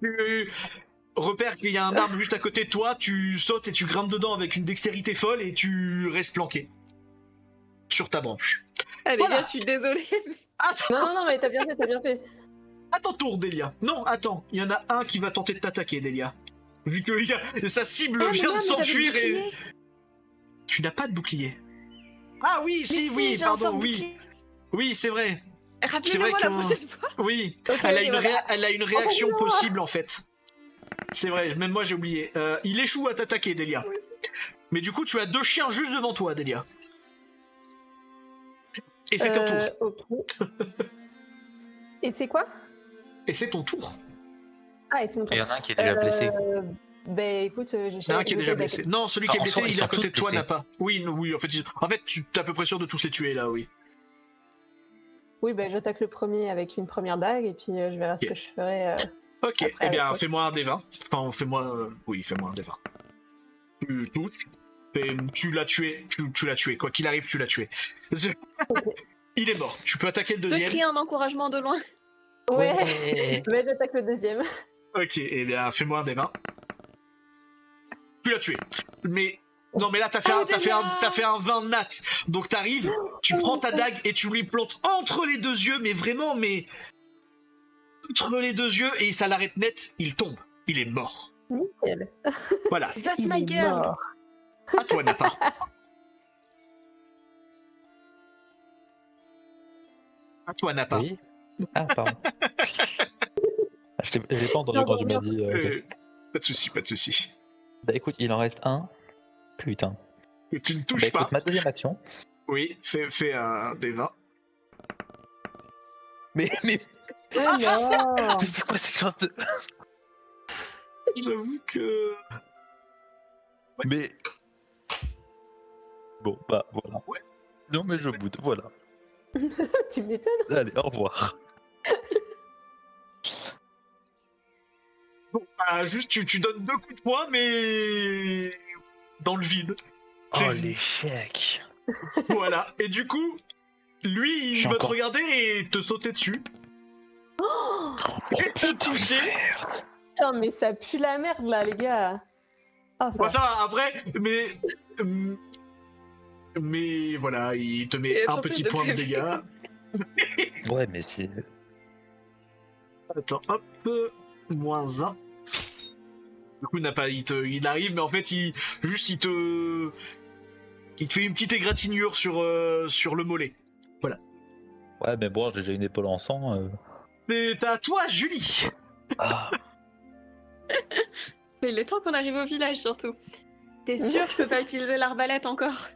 Tu repères qu'il y a un arbre juste à côté de toi, tu sautes et tu grimpes dedans avec une dextérité folle et tu restes planqué. Sur ta branche. Ah, les Voilà. gars, je suis désolée. Attends, Non, mais t'as bien fait, t'as bien fait. à ton tour, Delia. Non, attends, il y en a un qui va tenter de t'attaquer, Delia. Vu que sa cible Ah, mais vient non, de mais j'avais le s'enfuir et... bouclier. Tu n'as pas de bouclier. Ah oui, Mais si, oui, j'ai un sort pardon, oui. bouclier. Oui, c'est vrai. C'est vrai Rappelez-le-moi la que- prochaine fois. Oui, Ok, elle a voilà. elle a une réaction non. possible, en fait. C'est vrai, même moi j'ai oublié. Il échoue à t'attaquer, Delia. Moi aussi. Mais du coup, tu as 2 chiens juste devant toi, Delia. Et c'est ton tour. Ok. Et c'est quoi? Et c'est ton tour. Ah, et c'est mon tour. Il y en a un qui est déjà blessé. Ben écoute, j'ai Il y en a un qui est déjà blessé. Non, celui qui est Enfin, en blessé, soi, il ils est à sont côté de tous toi, blessés. n'a pas. Oui, oui, en fait, tu es à peu près sûr de tous les tuer, là, oui. Oui, ben j'attaque le premier avec une première dague et puis je verrai ce Ok. que je ferai. Ok, Après, eh bien, avec- fais-moi un D20. Enfin, fais-moi... Oui, fais-moi un D20. Tu touches. Tu l'as tué. Tu l'as tué. Quoi qu'il arrive, tu l'as tué. Il est mort. Tu peux attaquer le Je peux deuxième. crier un encouragement de loin. Ouais. Ben j'attaque le deuxième. Ok, eh bien, fais-moi un D20. Tu l'as tué. Mais... Non, mais là, t'as fait un 20 nat. Donc t'arrives, tu prends ta dague et tu lui plantes entre les 2 yeux, mais vraiment, mais... Entre les 2 yeux, et ça l'arrête net, il tombe. Il est mort. Nickel. Voilà. That's Il my est girl. mort. À toi, Nappa. À toi, Nappa. Oui. Ah, pardon. J'ai pas entendu quand tu m'as dit. Pas de soucis, pas de soucis. Bah écoute, il en reste un. Putain. Tu ne Bah touches écoute, pas. ma deuxième action. Oui, fais un des 20. Mais Ah non. c'est quoi cette chance de. J'avoue que... Mais. Bon, bah voilà. Ouais. Non, mais je boude, voilà. Tu m'étonnes. Allez, au revoir. Bon, bah, juste, tu donnes 2 coups de poing, mais... dans le vide. Oh, C'est- l'échec. Voilà. Et du coup, lui, il J'ai va te encore- regarder et te sauter dessus. Oh, Et te putain, toucher. merde. Putain, mais ça pue la merde là, les gars. Oh, ça Bon, va. ça va, après, mais... Mais voilà, il te met Et un en plus petit de point de PV. dégâts. Ouais, mais c'est. Attends, hop, moins 1. Du coup, il arrive, mais en fait, il te fait une petite égratignure sur le mollet. Ouais, mais bon, j'ai déjà une épaule en sang. C'est à toi, Julie. Ah. Mais il est temps qu'on arrive au village surtout. T'es sûr que je peux pas utiliser l'arbalète encore?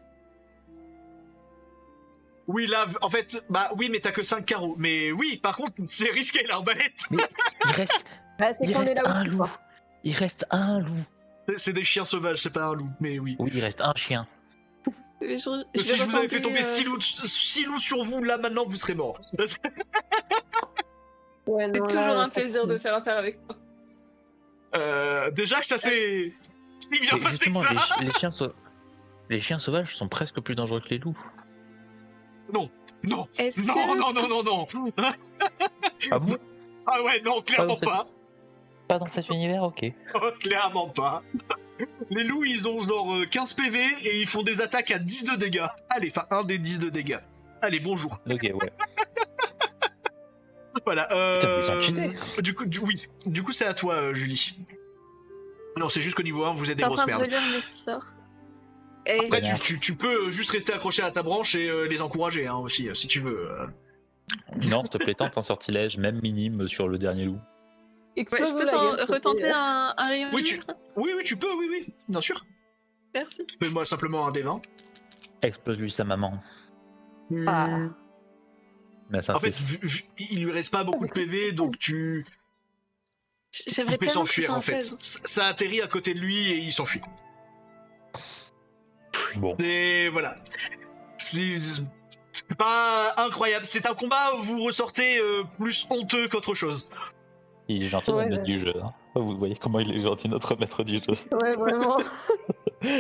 Oui, là, en fait, bah oui, mais t'as que 5 carreaux. Mais oui, par contre, c'est risqué l'arbalète. Il reste, Bah, c'est il qu'on est reste là un aussi. loup. quoi. Il reste un loup. C'est des chiens sauvages, c'est pas un loup, mais oui. Oui, il reste un chien. Si je vous avais fait tomber 6 loups sur vous, là, maintenant, vous serez morts. Ouais, C'est non, toujours là, un ça plaisir pue. de faire affaire avec toi. Déjà que ça s'est si bien Mais passé que justement, ça. les chiens sauvages sont presque plus dangereux que les loups. Non, Est-ce non, que... non, non, non, non. Ah bon? Ah ouais, non, clairement Ah, pas. Pas dans cet univers, ok. Oh, clairement pas. Les loups, ils ont genre 15 PV et ils font des attaques à 10 de dégâts. Allez, enfin, un des 10 de dégâts. Allez, bonjour. Ok, ouais. Voilà. Putain, mais ils ont cheaté. Oui. Du coup, c'est à toi, Julie. Non, c'est juste qu'au niveau 1, vous êtes des T'es en grosses train de merdes. relire mes sorts. Et... Après, Bien. tu peux juste rester accroché à ta branche et les encourager, hein, aussi, si tu veux. Non, s'il te plaît, tente un sortilège, même minime, sur le dernier loup. Ouais, Explose je peux la gueule, retenter c'était- un rayon Oui, givre Oui, tu peux, oui, bien sûr. Merci. Fais-moi simplement un D20. Explose-lui sa maman. Ah. Mais ça, En fait, c'est. il lui reste pas beaucoup de PV, donc tu J'aimerais fais tellement que ce s'enfuir soit en un fait. 16. Ça atterrit à côté de lui et il s'enfuit. Bon. Et voilà. C'est pas incroyable. C'est un combat où vous ressortez plus honteux qu'autre chose. Il est gentil, Ouais, notre maître ouais. du jeu. Hein. Vous voyez comment il est gentil, notre maître du jeu. Ouais, vraiment.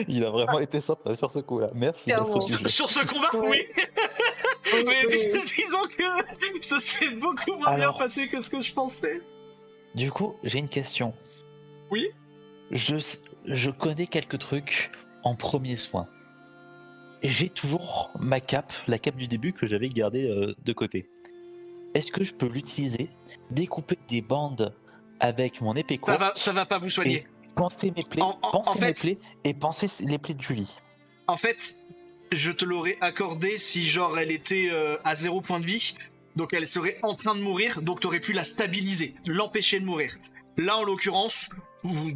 Il a vraiment été sympa sur ce coup-là. Merci, Clairement. maître du jeu. Sur ce combat, Ouais. oui. Mais disons que ça s'est beaucoup moins bien Alors. passé que ce que je pensais. Du coup, j'ai une question. Oui. Je connais quelques trucs en premier soin. Et j'ai toujours ma cape, la cape du début que j'avais gardée de côté. Est-ce que je peux l'utiliser, découper des bandes avec mon épée courte, Ça va pas vous soigner. penser mes plaies, En mes fait- plaies et penser les plaies de Julie? En fait, je te l'aurais accordé si genre elle était à 0 point de vie, donc elle serait en train de mourir, donc t'aurais pu la stabiliser, l'empêcher de mourir. Là, en l'occurrence, vous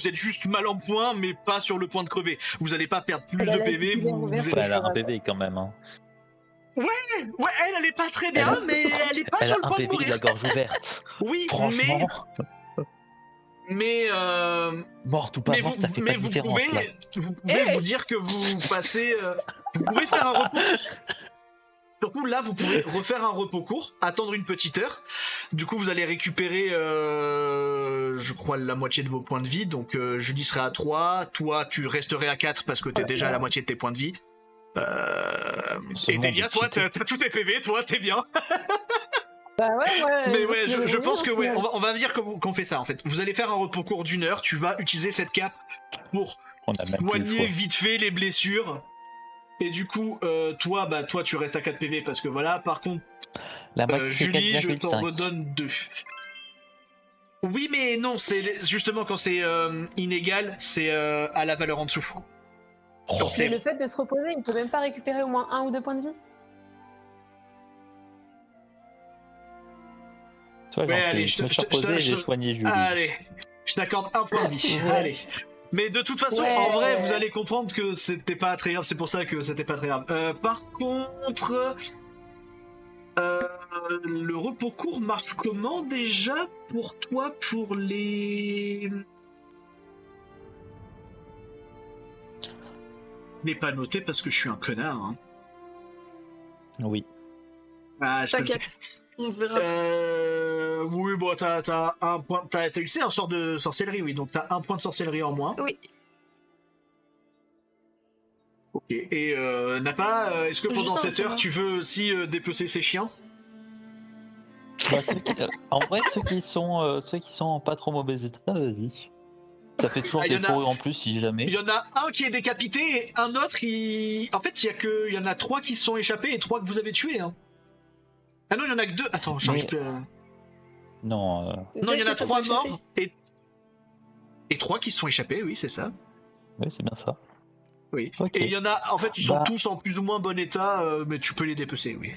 êtes juste mal en point, mais pas sur le point de crever. Vous allez pas perdre plus Elle a de la PV. division Vous ouverte. êtes... Ouais, elle a un PV quand même. Hein. Ouais, elle est pas très bien, Elle a- mais elle est pas Elle sur a le un point de PV de mourir. la gorge ouverte. Oui, Franchement, mais morte ou pas morte, ça fait pas de vous différence là. pouvez vous dire que vous passez. Vous pouvez faire un repos. Surtout là, vous pouvez refaire un repos court, attendre une petite heure. Du coup, vous allez récupérer, je crois, la moitié de vos points de vie. Donc, Julie serait à 3. Toi, tu resterais à 4 parce que t'es déjà à la moitié de tes points de vie. Et Delia, toi, t'as tous tes PV, toi, t'es bien. Bah ouais. Mais ouais, je pense que ouais, ouais. on va dire qu'on fait ça en fait. Vous allez faire un repos court d'1 heure. Tu vas utiliser cette cape pour On a même plus le soigner choix. vite fait les blessures. Et du coup, toi, tu restes à 4 PV parce que voilà. Par contre, La moitié, c'est Julie, je t'en 4,5. redonne 2. Oui, mais non, c'est justement quand c'est inégal, c'est à la valeur en dessous. Quand Mais c'est le fait de se reposer, il peut même pas récupérer au moins 1 ou 2 points de vie. Toi, Ouais, gentil. allez, Je me suis reposé et j'ai soigné Julie. Allez, je t'accorde un point de vie. Ouais. Allez. Mais de toute façon, Ouais. en vrai, vous allez comprendre que c'était pas très grave. C'est pour ça que c'était pas très grave. Par contre, le repos court marche comment déjà pour toi pour les... Je l'ai pas noté parce que je suis un connard. Hein. Oui. Ah, je peux le- T'inquiète, on verra. Oui, bon, t'as un point. T'as utilisé un sort de sorcellerie, oui, donc t'as un point de sorcellerie en moins. Oui. Ok. Et Napa, est-ce que Juste pendant un, cette ça heure, va. tu veux aussi dépecer ces chiens? Bah, en vrai, ceux qui sont en pas trop mauvais état, vas-y. Ça fait toujours Ah, des y en a- fourrures en plus si jamais. Il y en a un qui est décapité et un autre, en fait, il y en a 3 qui se sont échappés et 3 que vous avez tués. Hein. Ah non, il y en a que 2. Attends, j'arrive Mais- plus. Non, Non, il y en a Peut-être qu'ils 3 se sont morts et 3 qui se sont échappés, oui, c'est ça. oui, c'est bien ça. Oui. Ok. Et il y en a, en fait, ils sont Bah. tous en plus ou moins bon état, mais tu peux les dépecer, oui.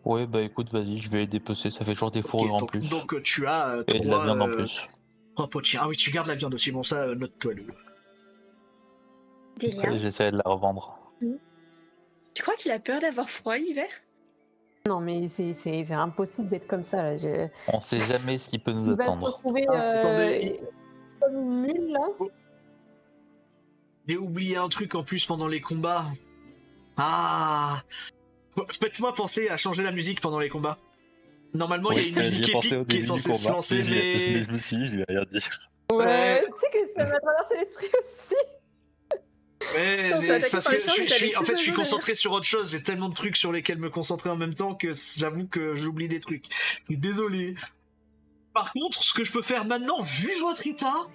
Ouais, bah écoute, vas-y, je vais les dépecer, ça fait toujours des Ok, fourrures en plus. donc, tu as Et de la viande en plus. 3 pots de chien. Ah oui, tu gardes la viande aussi. Bon, ça, note-toi le. Delia, Et j'essaie de la revendre. tu crois qu'il a peur d'avoir froid l'hiver? Non, mais c'est impossible d'être comme ça. Là. On sait jamais ce qui peut nous Il va se attendre. retrouver attendez, comme une mule, là. J'ai oublié un truc en plus pendant les combats. Ah, faites-moi penser à changer la musique pendant les combats. Normalement, il y a une j'y ai musique pensé au épique qui est début du censée se combat, lancer, mais mais... je me suis dit, je vais rien dire. Ouais, tu sais que ça m'a traversé l'esprit aussi. Ouais, Non, mais tu vas c'est parce attaquer que par les chiens, mais t'as des en fait, je suis petits oiseaux concentré sur autre chose. J'ai tellement de trucs sur lesquels me concentrer en même temps que j'avoue que j'oublie des trucs. Je suis désolé. Par contre, ce que je peux faire maintenant, vu votre état,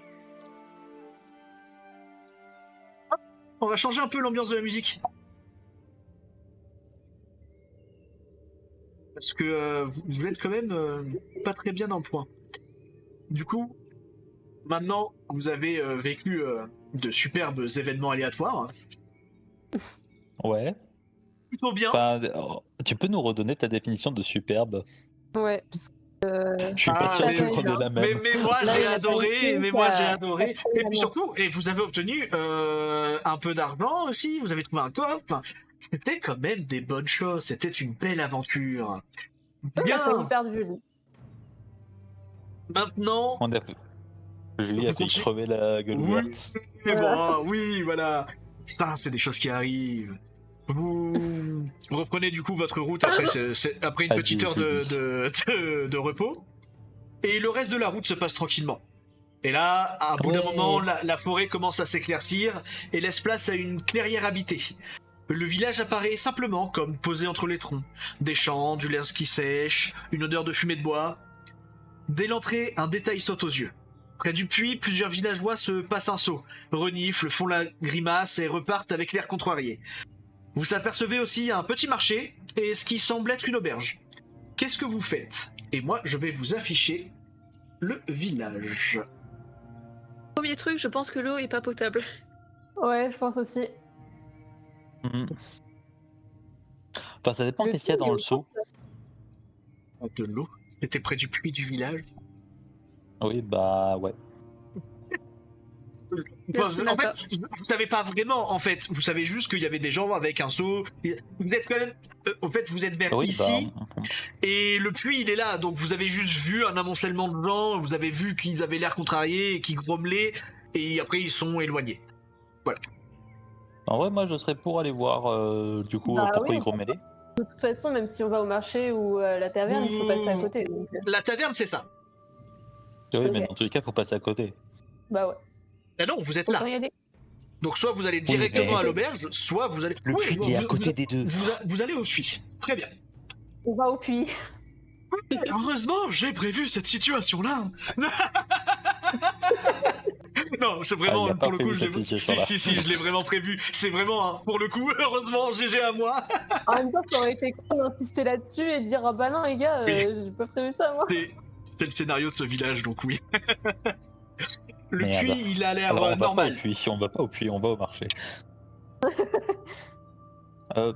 on va changer un peu l'ambiance de la musique. Parce que vous êtes quand même pas très bien dans le point. Du coup, maintenant, vous avez vécu de superbes événements aléatoires. Ouais. Plutôt bien. Enfin, tu peux nous redonner ta définition de superbe? Ouais, parce que. Je suis pas Ah, sûr mais- qu'on ait la Mais, même. moi Là, j'ai il a pas adoré, une mais suite moi j'ai à- adoré. à Et puis vraiment. surtout, et vous avez obtenu un peu d'argent aussi, vous avez trouvé un coffre. Enfin, c'était quand même des bonnes choses, c'était une belle aventure. On a failli Bien, perdre Julie. maintenant, On a fait... Julie Vous a fait continuez- crever la gueule Oui. ouverte. mais Voilà. bon, oui, voilà. Ça, c'est des choses qui arrivent. Vous reprenez du coup votre route après, après une Adieu, petite heure Julie. de repos. Et le reste de la route se passe tranquillement. Et là, à bout d'un Ouais. moment, la forêt commence à s'éclaircir et laisse place à une clairière habitée. Le village apparaît simplement comme posé entre les troncs. Des champs, du lierre qui sèche, une odeur de fumée de bois. Dès l'entrée, un détail saute aux yeux. Près du puits, plusieurs villageois se passent un seau, reniflent, font la grimace et repartent avec l'air contrarié. Vous apercevez aussi un petit marché et ce qui semble être une auberge. Qu'est-ce que vous faites? Et moi, je vais vous afficher le village. Premier truc, je pense que l'eau est pas potable. Ouais, je pense aussi. Mhm. Enfin, ça dépend Le qu'est-ce qu'il y a puits, dans il le est seau. De l'eau. C'était près du puits du village. Oui, bah ouais. Merci, En Napa. fait, vous savez pas vraiment. En fait, vous savez juste qu'il y avait des gens avec un seau. Vous êtes quand même. En fait, vous êtes vers Oui, ici. bah, Et le puits, il est là, donc vous avez juste vu un amoncellement de gens, vous avez vu qu'ils avaient l'air contrariés et qu'ils grommelaient, et après ils sont éloignés. en vrai, moi je serais pour aller voir du coup Bah pourquoi oui, ils grommelaient. De toute façon, même si on va au marché ou à la taverne, il faut passer à côté. Donc, La taverne, c'est ça. Oui, Ok. mais dans tous les cas, faut passer à côté. bah ouais. Ah non, vous êtes Autant là. y aller. Donc soit vous allez directement mais- à l'auberge, soit vous allez... Le Oui, puits bon, est à vous- côté vous- des deux. vous allez au puits. Très bien. On va au puits. Heureusement, j'ai prévu cette situation-là. Non, c'est Ah, vraiment, il a pas pour le coup, prévu je cette l'ai... situation-là. Si, je l'ai vraiment prévu. C'est vraiment, pour le coup, heureusement, GG à moi. En même temps, ça aurait été con d'insister là-dessus et de dire ah bah non les gars, Oui. j'ai pas prévu ça moi. C'est le scénario de ce village, donc oui. Le Merde. puits, il a l'air Alors on va pas au normal. puits, on va pas au puits, on va au marché.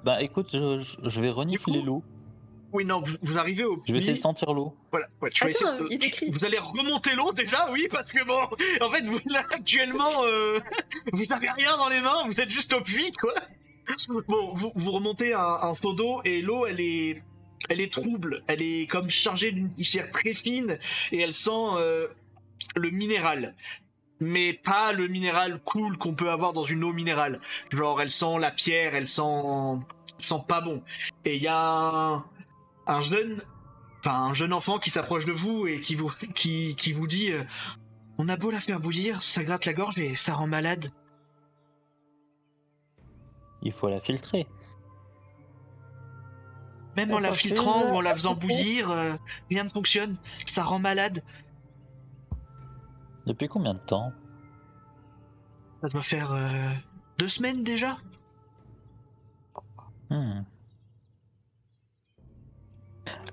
Bah écoute, je vais renifler coup, l'eau. Oui, non, vous arrivez au Je vais essayer puits. de sentir l'eau. Voilà, ouais, tu vas essayer Attends, il décrit. Vous allez remonter l'eau déjà, oui, parce que bon, en fait, vous là, actuellement, vous avez rien dans les mains, vous êtes juste au puits, quoi. Bon, vous remontez un seau d'eau et l'eau, elle est trouble, elle est comme chargée d'une poussière très fine et elle sent le minéral. Mais pas le minéral cool qu'on peut avoir dans une eau minérale. Genre, elle sent la pierre, elle sent pas bon. Et il y a un jeune enfant qui s'approche de vous et qui vous dit on a beau la faire bouillir, ça gratte la gorge et ça rend malade. Il faut la filtrer. Même Ça en la s'infuse, filtrant ou en la faisant après. bouillir, rien ne fonctionne. Ça rend malade. Depuis combien de temps? Ça doit faire 2 semaines déjà. Hmm.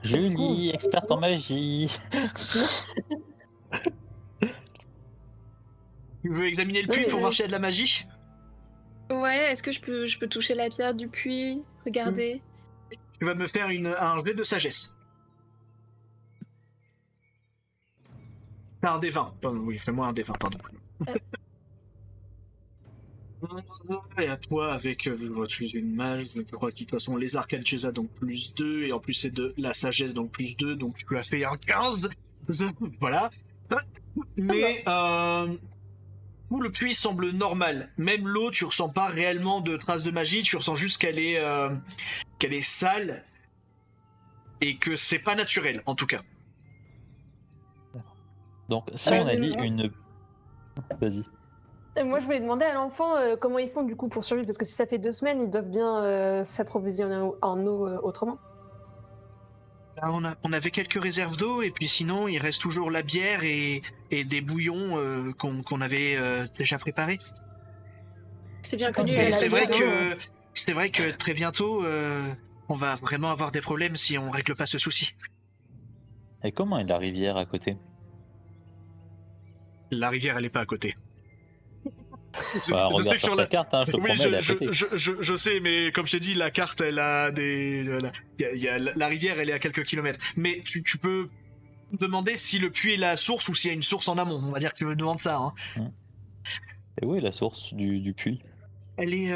Julie, experte en magie. Tu veux examiner le Oui, puits pour oui. voir s'il y a de la magie? Ouais, est-ce que je peux toucher la pierre du puits? Regarder. Tu vas me faire un jet de sagesse. Un des 20. Pardon, oui, fais-moi un des 20, pardon. Et à toi, avec tu es une mage, je crois que de toute façon les arcanes tu les as donc plus 2, et en plus c'est de la sagesse donc plus 2, donc tu as fait un 15. Voilà. Mais tout le puits semble normal. Même l'eau, tu ressens pas réellement de traces de magie, tu ressens juste qu'elle est sale et que c'est pas naturel en tout cas. Donc, si on a dit moi- une... Vas-y. Moi, je voulais demander à l'enfant comment ils font du coup pour survivre, parce que si ça fait 2 semaines, ils doivent bien s'approvisionner en eau autrement. Là, on avait quelques réserves d'eau et puis sinon il reste toujours la bière et des bouillons qu'on avait déjà préparés. C'est bien Attends, connu. tu as Et la c'est vrai que très bientôt on va vraiment avoir des problèmes si on règle pas ce souci. Et comment est la rivière à La rivière elle est pas à côté. Bah, Je sais regarde que sur sur ta la... carte, hein, je te Oui, promets, elle est à côté. je sais, mais comme je t'ai dit, la carte, elle a des... la rivière, elle est à quelques kilomètres. Mais tu peux demander si le puits est la source ou s'il y a une source en amont. On va dire que tu me demandes ça. Hein. Et où est la source du puits? Elle est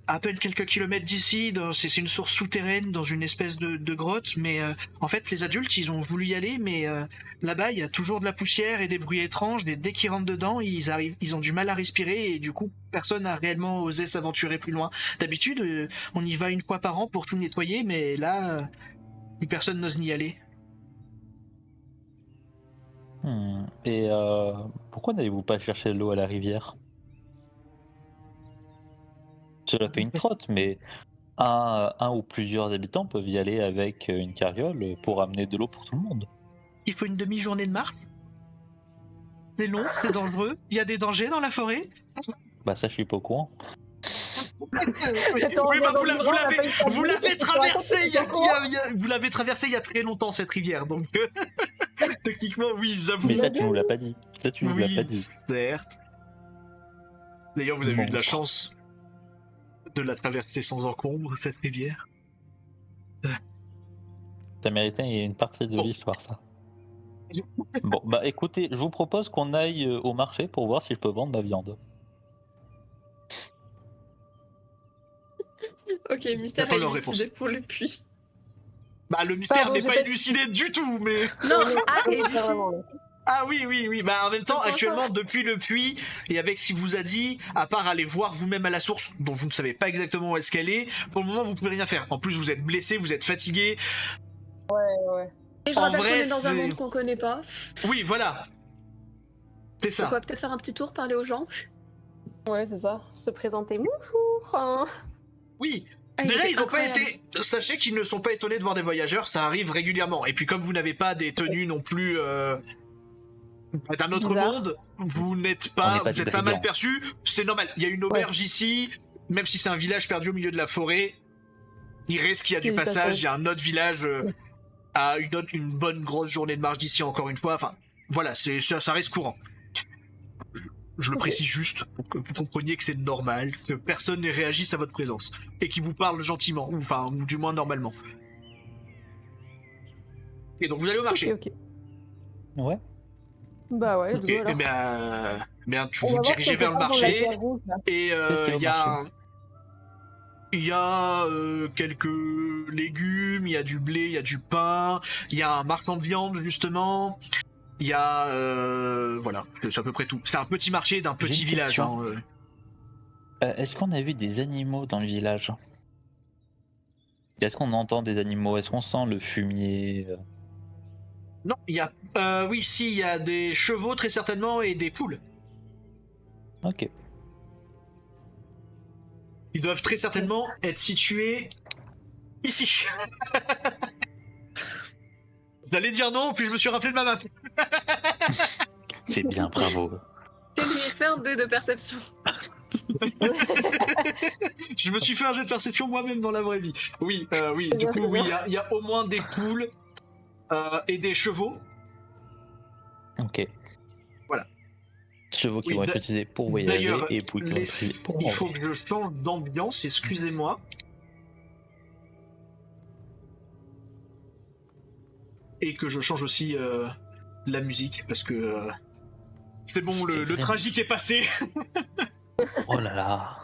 à peine quelques kilomètres d'ici. C'est une source souterraine dans une espèce de grotte. Mais en fait, les adultes, ils ont voulu y aller, mais là-bas, il y a toujours de la poussière et des bruits étranges. Et dès qu'ils rentrent dedans, ils ont du mal à respirer et du coup, personne n'a réellement osé s'aventurer plus loin. D'habitude, on y va une fois par an pour tout nettoyer, mais là, plus personne n'ose n'y aller. Et pourquoi n'allez-vous pas chercher l'eau à la rivière? Cela fait une trotte, mais un ou plusieurs habitants peuvent y aller avec une carriole pour amener de l'eau pour tout le monde. Il faut une demi-journée de marche. C'est long, c'est dangereux. Il y a des dangers dans la forêt. Bah ça, je suis pas au courant. Attends, Oui, bah, dans le Nord, on a pas eu de vous l'avez tabou, traversé attends, vous l'avez traversé il y a très longtemps cette rivière, donc techniquement oui, j'avoue. Mais ça, tu nous l'as pas dit. Ça, tu nous l'as pas Oui, dit. certes. D'ailleurs, vous avez eu de la Monstre. chance de la traverser sans encombre cette rivière. Ça méritait une partie de Bon. l'histoire, ça. Bon, bah écoutez, je vous propose qu'on aille au marché pour voir si je peux vendre ma viande. Ok, mystère J'attends leur élucidé pour le puits. Bah le mystère Pardon, n'est j'ai pas pas- élucidé du tout, mais Non, Pas et vraiment, là. ah oui. Bah en même temps, Pourquoi actuellement depuis le puits et avec ce qu'il vous a dit, à part aller voir vous-même à la source, dont vous ne savez pas exactement où est-ce qu'elle est, pour le moment vous pouvez rien faire. En plus vous êtes blessé, vous êtes fatigué. Ouais. Et je En rappelle vrai, qu'on est dans un c'est- monde qu'on connaît pas. Oui, voilà. C'est On ça. va peut-être faire un petit tour, parler aux gens. Ouais, c'est ça. Se présenter. Bonjour. Hein. Oui. Ah, il Déjà, était ils ont pas incroyable. été. Sachez qu'ils ne sont pas étonnés de voir des voyageurs, ça arrive régulièrement. Et puis, comme vous n'avez pas des tenues non plus d'un autre Bizarre. monde, vous n'êtes On pas, n'est pas vous des êtes pas mal brigands. perçus. C'est normal. Il y a une auberge ici, même si c'est un village perdu au milieu de la forêt. Il reste qu'il y a du Oui, ça passage. fait. Il y a un autre village à une bonne grosse journée de marche d'ici. Encore une fois, enfin, voilà, ça reste courant. Je le Ok. précise juste pour que vous compreniez que c'est normal, que personne ne réagisse à votre présence et qui vous parle gentiment, ou du moins normalement. Et donc vous allez au marché. Ok. Ouais. Bah ouais, let's Ok, go alors. bien, tu On va vous voir dirigez quelque vers le part dans la marché terre rouge, là. et Qu'est-ce qu'il y a au il y a, marché quelques légumes, il y a du blé, il y a du pain, il y a un marchand de viande justement, il y a voilà, c'est à peu près tout. C'est un petit marché d'un J'ai petit une village. question. Hein. Est-ce qu'on a vu des animaux dans le village? Est-ce qu'on entend des animaux? Est-ce qu'on sent le fumier? Non, il y a oui, si, il y a des chevaux très certainement et des poules. Ok. Ils doivent très certainement être situés ici. Vous allez dire non, puis je me suis rappelé de ma map. C'est bien, bravo. Fais-lui faire un dé de perception. Je me suis fait un jet de perception moi-même dans la vraie vie. Oui, oui. C'est Du bien, coup, c'est oui, bien. il y a au moins des poules et des chevaux. Ok. Voilà. Chevaux qui Oui, vont être utilisés pour voyager D'ailleurs, et poules qui vont être utilisés pour il faut manger. que je change d'ambiance. Excusez-moi. Et que je change aussi la musique parce que c'est bon, C'est le vrai. tragique est passé. Oh là là.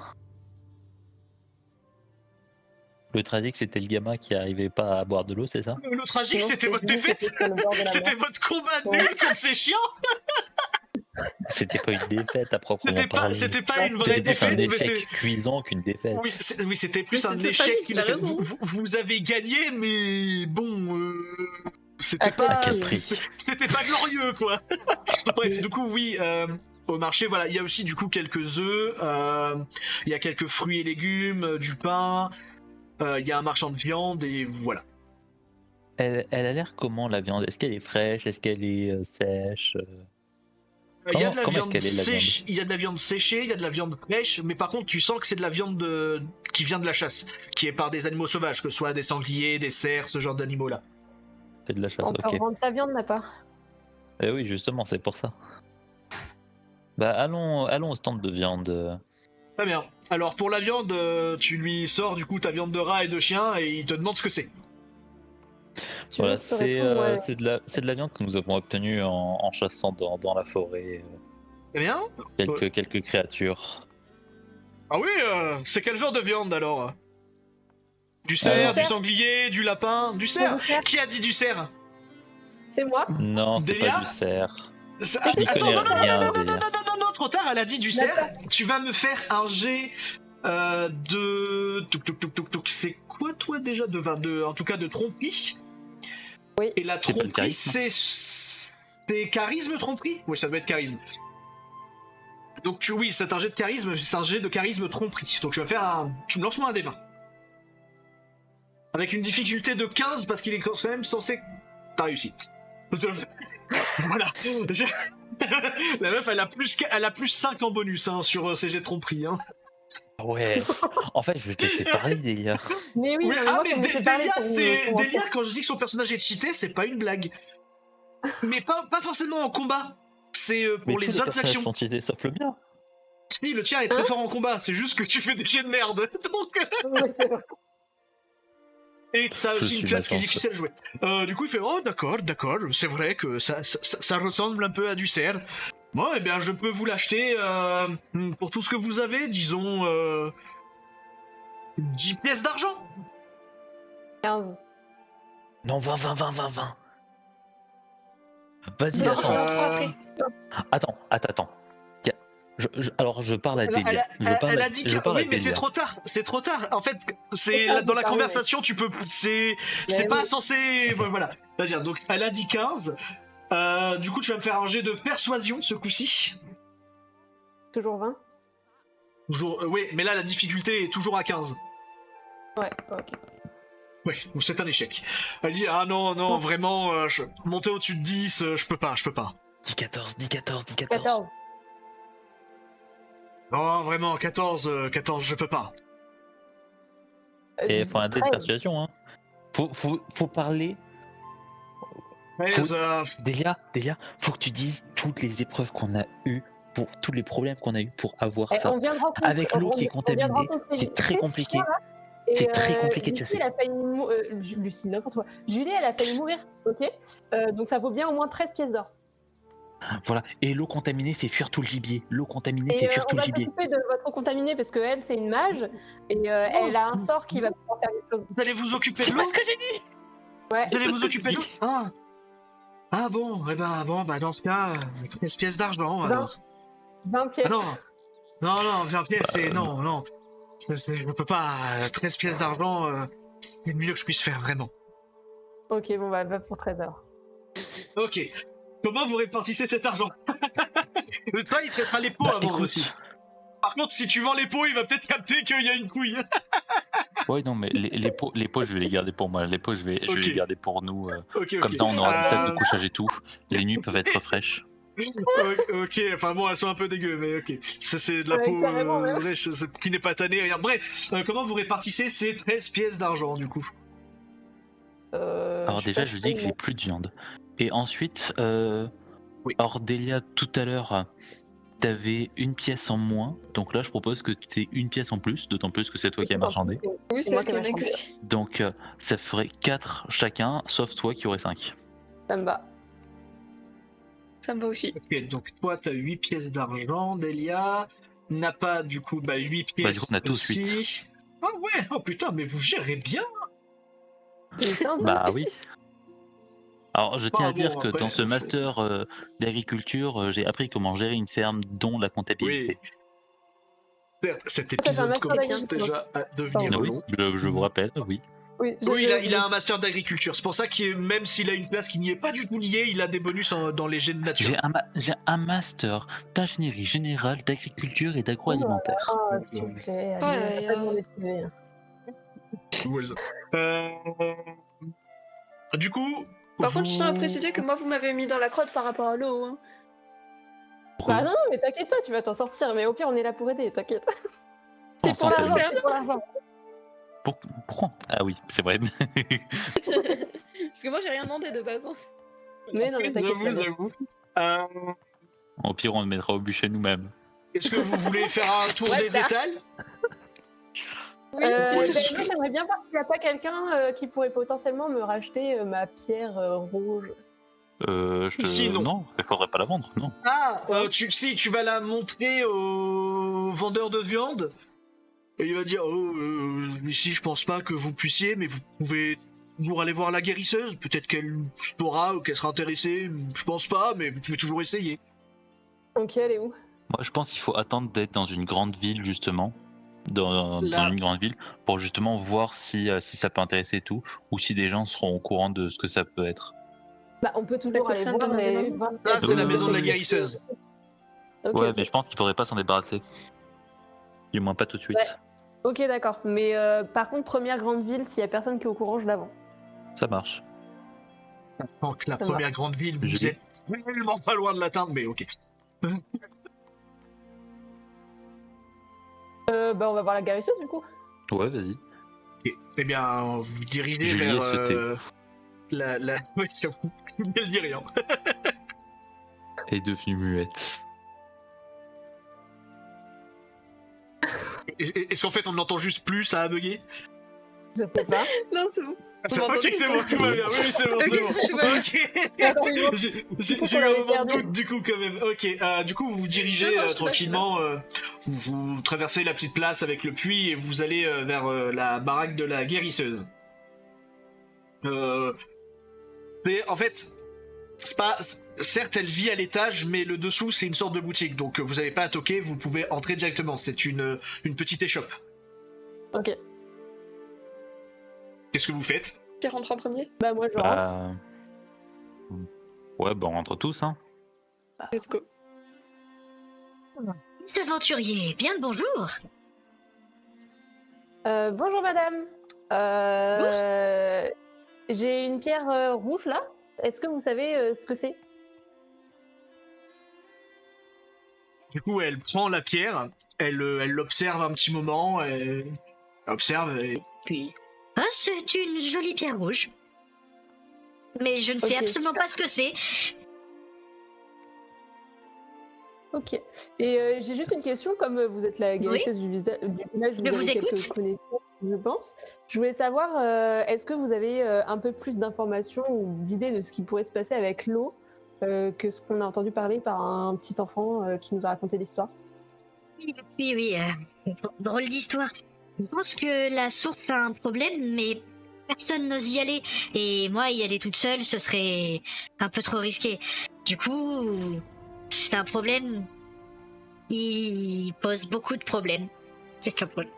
Le tragique, c'était le gamin qui arrivait pas à boire de l'eau, c'est ça? Le tragique, Sinon, c'était votre vous qui défaite. étiez sur le bord de la C'était mer. votre combat Ouais. nul contre ces chiens. C'était pas une défaite à proprement parler. C'était pas une vraie C'était plus un défaite, mais échec c'est. cuisant qu'une défaite. Oui, c'était plus Mais un c'est échec tragique, qu'il il a a fait. raison. Vous avez gagné, mais bon, c'était À quel pas, prix c'était pas glorieux, quoi. Bref, du coup, oui, au marché, voilà, il y a aussi du coup quelques œufs, il y a quelques fruits et légumes, du pain, il y a un marchand de viande et voilà. Elle a l'air comment la viande? Est-ce qu'elle est fraîche? Est-ce qu'elle est sèche? Il y a de la Comment est-ce viande qu'elle est, la sèche, il y a de la viande séchée, il y a de la viande fraîche, mais par contre, tu sens que c'est de la viande qui vient de la chasse, qui est par des animaux sauvages, que ce soit des sangliers, des cerfs, ce genre d'animaux-là. C'est de la chasse, On peut ok. revendre ta viande, n'a pas. Eh oui, justement, c'est pour ça. Bah allons au stand de viande. Très bien. Alors pour la viande, tu lui sors du coup ta viande de rat et de chien et il te demande ce que c'est. Tu Voilà, veux que je te réponde, ouais. c'est de la viande que nous avons obtenue en chassant dans la forêt Très bien. quelques créatures. Ah oui, c'est quel genre de viande alors? Du cerf, Alors- du sanglier, du lapin, du cerf. Du cerf. Qui a dit du cerf? C'est moi. Non, c'est Delia pas du cerf. Ah, n'y attends, connais non, non, rien, non, non, non, Delia. non, non, non, trop tard, elle a dit du cerf. Tu vas me faire un jet de... Touk. C'est quoi toi déjà en tout cas de tromperie? Oui. Et la C'est pas le tromperie, charisme. c'est charisme tromperie? Oui, ça doit être charisme. Donc oui, c'est un jet de charisme, c'est un jet de charisme tromperie. Donc tu me lances-moi un des 20. Avec une difficulté de 15 parce qu'il est quand même censé... T'as réussi. Voilà. La meuf, elle a plus 5 en bonus hein, sur ses jets de tromperie. Hein. Ouais. En fait, je vais te laisser parler, Delia. Mais oui, Oui, non, moi, mais ça me fait parler Delia, quand je dis que son personnage est cheaté, c'est pas une blague. Mais pas forcément en combat. C'est Mais pour tous les autres personnages actions. sont cheatés, sauf le mien. Si, le tien est très fort en combat, c'est juste que tu fais des jets de merde. Donc... Ouais, c'est vrai. Et ça a Je aussi une suis classe qui est malchanceux. difficile à jouer. Du coup, il fait oh d'accord, c'est vrai que ça ressemble un peu à du cerf. Bon, eh bien, je peux vous l'acheter pour tout ce que vous avez, disons 10 pièces d'argent. 15. Non, 20. Vas-y, Non, attends. ça rentrera après. Attends. Alors, je parle à Delia. Elle a dit je que parle oui, à mais c'est Delia. trop tard. C'est trop tard. En fait, C'est ça, dans la vous parlez, conversation, tu peux. C'est Mais pas oui. censé. Voilà. C'est-à-dire, donc, elle a dit 15. Du coup, tu vas me faire un jet de persuasion ce coup-ci. Toujours 20. Toujours. Oui, mais là, la difficulté est toujours à 15. Ouais, ok. Ouais, c'est un échec. Elle dit ah non, vraiment, monter au-dessus de 10, je peux pas. 10, 14. 14. Non, vraiment, 14, je peux pas. Et il faut un dé de 13. persuasion, hein. Faut parler. 13, Delia, faut que tu dises toutes les épreuves qu'on a eues, pour tous les problèmes qu'on a eu pour avoir Eh, ça. on vient de rencontrer, Avec l'eau qui est on vient de contaminée, rencontrer c'est très ces compliqué. chiens-là, C'est très compliqué, tu Lucie, sais. elle a failli Lucie, n'importe quoi. Julie, elle a failli mourir, ok. Donc ça vaut bien au moins 13 pièces d'or. Voilà. Et l'eau contaminée fait fuir tout le gibier. L'eau contaminée Et fait fuir on tout le va gibier. s'occuper de votre eau contaminée parce qu'elle, c'est une mage et elle a un sort qui va pouvoir faire des choses. Vous allez vous occuper de C'est l'eau pas ce que j'ai dit. Ouais. Vous allez pas vous ce que occuper tu de l'eau Ah bon, dans ce cas, 13 pièces d'argent, 20. alors. 20 pièces. Ah non, 20 pièces, c'est... Non. Je peux pas... 13 pièces d'argent, c'est le mieux que je puisse faire, vraiment. Ok, bon, bah, va pour 13 heures. Ok. Comment vous répartissez cet argent? Toi, il te restera les pots à vendre écoute. aussi. Par contre, si tu vends les pots, il va peut-être capter qu'il y a une couille. Ouais, non, mais les pots, je vais les garder pour moi. Les pots, je vais Ok. les garder pour nous. Ok. Comme ça, on aura des sacs de Euh, couchage et tout. Les nuits peuvent être fraîches. Ok, enfin bon, elles sont un peu dégueu, mais ok. Ça, c'est de la Ouais, peau carrément, même. fraîche, qui n'est pas tannée, rien. Bref, comment vous répartissez ces 13 pièces d'argent, du coup? Alors sais déjà, pas, je sais dis pas, que j'ai plus de viande. Et ensuite, Oui. alors Delia, tout à l'heure, t'avais une pièce en moins. Donc là, je propose que tu aies une pièce en plus, d'autant plus que c'est toi qui as marchandé. Oui, C'est c'est moi vrai qui qu'il y en ai a que marchandé. aussi. Donc ça ferait 4 chacun, sauf toi qui aurais 5. Ça me va. Ça me va aussi. Ok, donc toi, t'as 8 pièces d'argent, Delia. N'a pas, du coup, 8 pièces Bah, du coup, on a tous aussi. 8. Ah ouais, oh putain, mais vous gérez bien. C'est simple. Bah oui. Alors, je tiens Ah à dire bon, que après, dans ce c'est- master d'agriculture, j'ai appris comment gérer une ferme, dont la comptabilité. Certes, cet Ça fait un épisode master commence d'agriculture. déjà à devenir Ah oui, long. je vous rappelle, oui. Oui, Oui, il a un master d'agriculture. C'est pour ça que même s'il a une classe qui n'y est pas du tout liée, il a des bonus dans les jets de nature. J'ai un master d'ingénierie générale d'agriculture et d'agroalimentaire. Oh, s'il vous plaît, Oh là allez, là. pas demander de CV, hein. Ouais, ça. Du coup, Par contre, je tiens à vous- préciser que moi, vous m'avez mis dans la crotte par rapport à l'eau. Hein. Pourquoi Bah non, mais t'inquiète pas, tu vas t'en sortir. Mais au pire, on est là pour aider, t'inquiète. On C'est pour s'en l'argent, fait. c'est pour l'argent. Pourquoi Ah oui, c'est vrai. Parce que moi, j'ai rien demandé de base. Hein. Mais non, mais t'inquiète pas. J'avoue. Au pire, on le mettra au bûcher nous-mêmes. Est-ce que vous voulez faire un tour Ouais, des ça. étals? Oui, Moi, c'est- j'aimerais bien voir s'il n'y a pas quelqu'un qui pourrait potentiellement me racheter ma pierre rouge. Si, non. Non, il faudrait pas la vendre, non. Ah, si tu vas la montrer au vendeur de viande, et il va dire ici je pense pas que vous puissiez, mais vous pouvez toujours aller voir la guérisseuse, peut-être qu'elle saura ou qu'elle sera intéressée, je pense pas, mais vous pouvez toujours essayer. Ok, elle est où? Moi, je pense qu'il faut attendre d'être dans une grande ville, justement. Dans Là. une grande ville, pour justement voir si ça peut intéresser et tout, ou si des gens seront au courant de ce que ça peut être. Bah, on peut toujours coûte aller rien de voir, demander mais maman. voir si Là, elle c'est peut la me maison de la donner- guérisseuse. Ok, Ouais, ok. mais je pense qu'il faudrait pas s'en débarrasser. Du moins pas tout de suite. Ouais. Ok, d'accord. Mais par contre, première grande ville, s'il y a personne qui est au courant, je la vends. Ça marche. Donc la Ça première grande ville, vous Julie. êtes tellement pas loin de l'atteindre, mais ok. Bah, on va voir la guérisseuse du coup. Ouais, vas-y. Ok. Eh bien, vous vous dirigez Julie, vers elle se la... Oui, j'avoue, elle dit rien. Elle est devenue muette. Est-ce qu'en fait on entend juste plus, ça a bugué? Je sais pas. Non, c'est bon. Ok, m'entendez c'est bon, tout va bien. Oui, c'est bon, Ok, c'est bon. tout va bien. Ok. Attends, ils vont- J'ai eu un moment de doute du coup quand même. Ok, du coup vous vous dirigez Non, non, je suis tranquillement. Vous traversez la petite place avec le puits et vous allez vers la baraque de la guérisseuse. En fait, c'est pas. Certes, elle vit à l'étage, mais le dessous c'est une sorte de boutique, donc vous n'avez pas à toquer, vous pouvez entrer directement. C'est une petite échoppe. Ok. Qu'est-ce que vous faites? Qui rentre en premier? Bah, moi, je rentre. Bah... Ouais, bah on rentre tous, hein. Let's go. Aventurier, bien le bonjour. Bonjour madame. J'ai une pierre rouge là. Est-ce que vous savez ce que c'est? Du coup, elle prend la pierre, elle l'observe un petit moment, elle observe et... Puis. Ah, c'est une jolie pierre rouge. Mais je ne sais Ok, absolument super. pas ce que c'est. Ok. Et j'ai juste une question, comme vous êtes la guérisseuse du village, Je vous avez quelques écoute. connaissances je pense. Je voulais savoir, est-ce que vous avez un peu plus d'informations ou d'idées de ce qui pourrait se passer avec l'eau que ce qu'on a entendu parler par un petit enfant qui nous a raconté l'histoire? Oui, drôle d'histoire. Je pense que la source a un problème, mais personne n'ose y aller. Et moi, y aller toute seule, ce serait un peu trop risqué. Du coup, c'est un problème. Il pose beaucoup de problèmes. C'est un problème.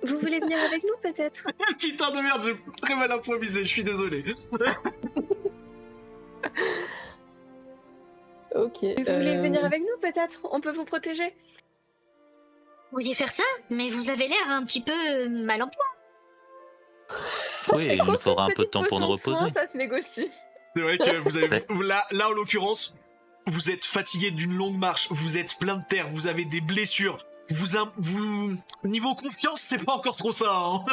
Vous voulez venir avec nous, peut-être? Putain de merde, j'ai très mal improvisé, je suis désolé. Ok. Vous voulez venir avec nous, peut-être? On peut vous protéger. Vous vouliez faire ça, mais vous avez l'air un petit peu mal en point. Oui, il nous faudra un peu de temps pour nous Petite potion de reposer. soin, ça se négocie. C'est vrai que vous avez... Là, en l'occurrence, vous êtes fatigué d'une longue marche, vous êtes plein de terre, vous avez des blessures. Niveau confiance, c'est pas encore trop ça, hein.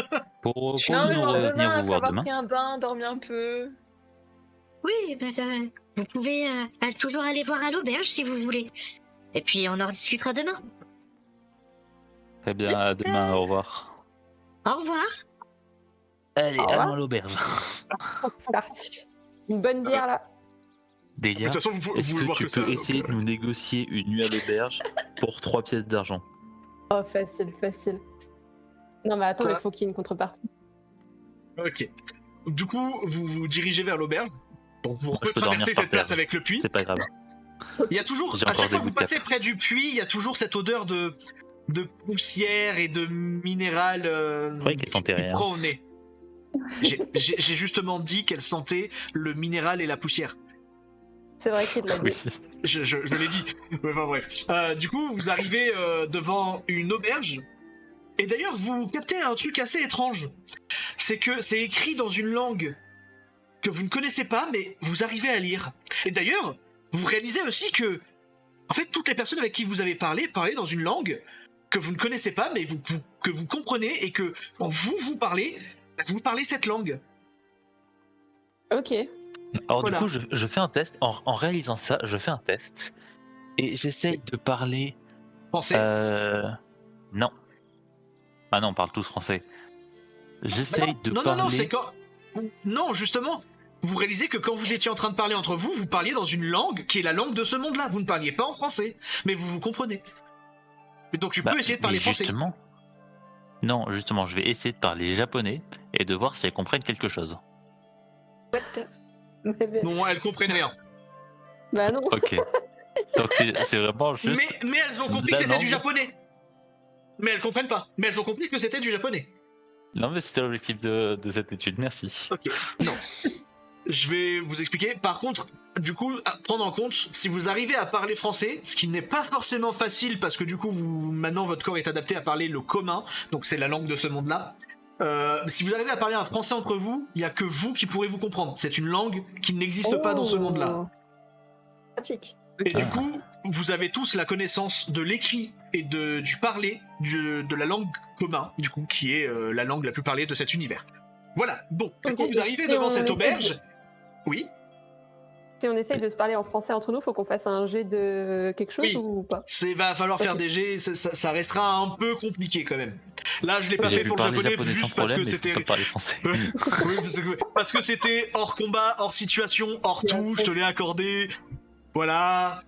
Pour Non, mais nous bon, venir demain, vous après voir avoir demain. pris un bain, dormir un peu. Oui, vous pouvez toujours aller voir à l'auberge si vous voulez. Et puis on en rediscutera demain. Très bien, à demain, au revoir. Au revoir. Allez, Au revoir. allons à l'auberge. C'est parti. Une bonne bière là. De Delia, toute façon, vous est-ce pouvez que voir tu que ça... peux essayer de nous négocier une nuit à l'auberge pour 3 pièces d'argent? Oh, facile. Non, mais attends, Quoi? il faut qu'il y ait une contrepartie. Ok. Du coup, vous vous dirigez vers l'auberge. Donc vous Moi, je peux traversez dormir par cette place terre. avec le puits. C'est pas grave. Il y a toujours, J'ai à encore chaque fois des que vous bouts de passez près du puits, il y a toujours cette odeur de poussière et de minéral croyais qu'elle sentait qui rien. prend au nez. J'ai justement dit qu'elle sentait le minéral et la poussière. C'est vrai qu'il l'a dit. Oui. Je l'ai dit. Ouais, enfin bref. Du coup, vous arrivez devant une auberge. Et d'ailleurs, vous captez un truc assez étrange. C'est que c'est écrit dans une langue que vous ne connaissez pas, mais vous arrivez à lire. Et d'ailleurs, vous réalisez aussi que, en fait, toutes les personnes avec qui vous avez parlé parlaient dans une langue que vous ne connaissez pas, mais que vous comprenez, et que quand vous parlez cette langue. Ok. Alors Voilà. du coup, je fais un test. En réalisant ça, je fais un test. Et j'essaye de parler... Pensez. Non. Ah non, on parle tous français. J'essaye de non, parler... non, c'est quand... Non, justement, vous réalisez que quand vous étiez en train de parler entre vous, vous parliez dans une langue qui est la langue de ce monde-là. Vous ne parliez pas en français, mais vous comprenez. Et donc tu peux essayer de parler mais français. justement... Non, justement, je vais essayer de parler japonais et de voir si elles comprennent quelque chose. Non, elles comprennent rien. Bah non. Ok. Donc c'est vraiment juste... Mais elles ont compris la que c'était du langue. japonais. Mais elles comprennent pas. Mais elles ont compris que c'était du japonais. Non mais c'était l'objectif de cette étude, merci. Ok. Non. Je vais vous expliquer. Par contre, du coup, à prendre en compte, si vous arrivez à parler français, ce qui n'est pas forcément facile parce que du coup, maintenant votre corps est adapté à parler le commun, donc c'est la langue de ce monde-là. Si vous arrivez à parler un français entre vous, il y a que vous qui pourrez vous comprendre. C'est une langue qui n'existe pas dans ce monde-là. Pratique. Et du coup, vous avez tous la connaissance de l'écrit et du parler de la langue commun, du coup, qui est la langue la plus parlée de cet univers. Voilà. Bon, du Ok, coup, vous arrivez si devant on cette essaie auberge. Oui. Si on essaye de se parler en français entre nous, faut qu'on fasse un jet de quelque chose Oui. ou pas? Va falloir faire Ok. des jets, ça restera un peu compliqué quand même. Là, je l'ai pas J'ai fait pu pour le parler japonais, japonais sans juste parce problème, que mais je c'était. peux pas parler français. Oui, parce que c'était hors combat, hors situation, hors tout, je te l'ai accordé. Voilà.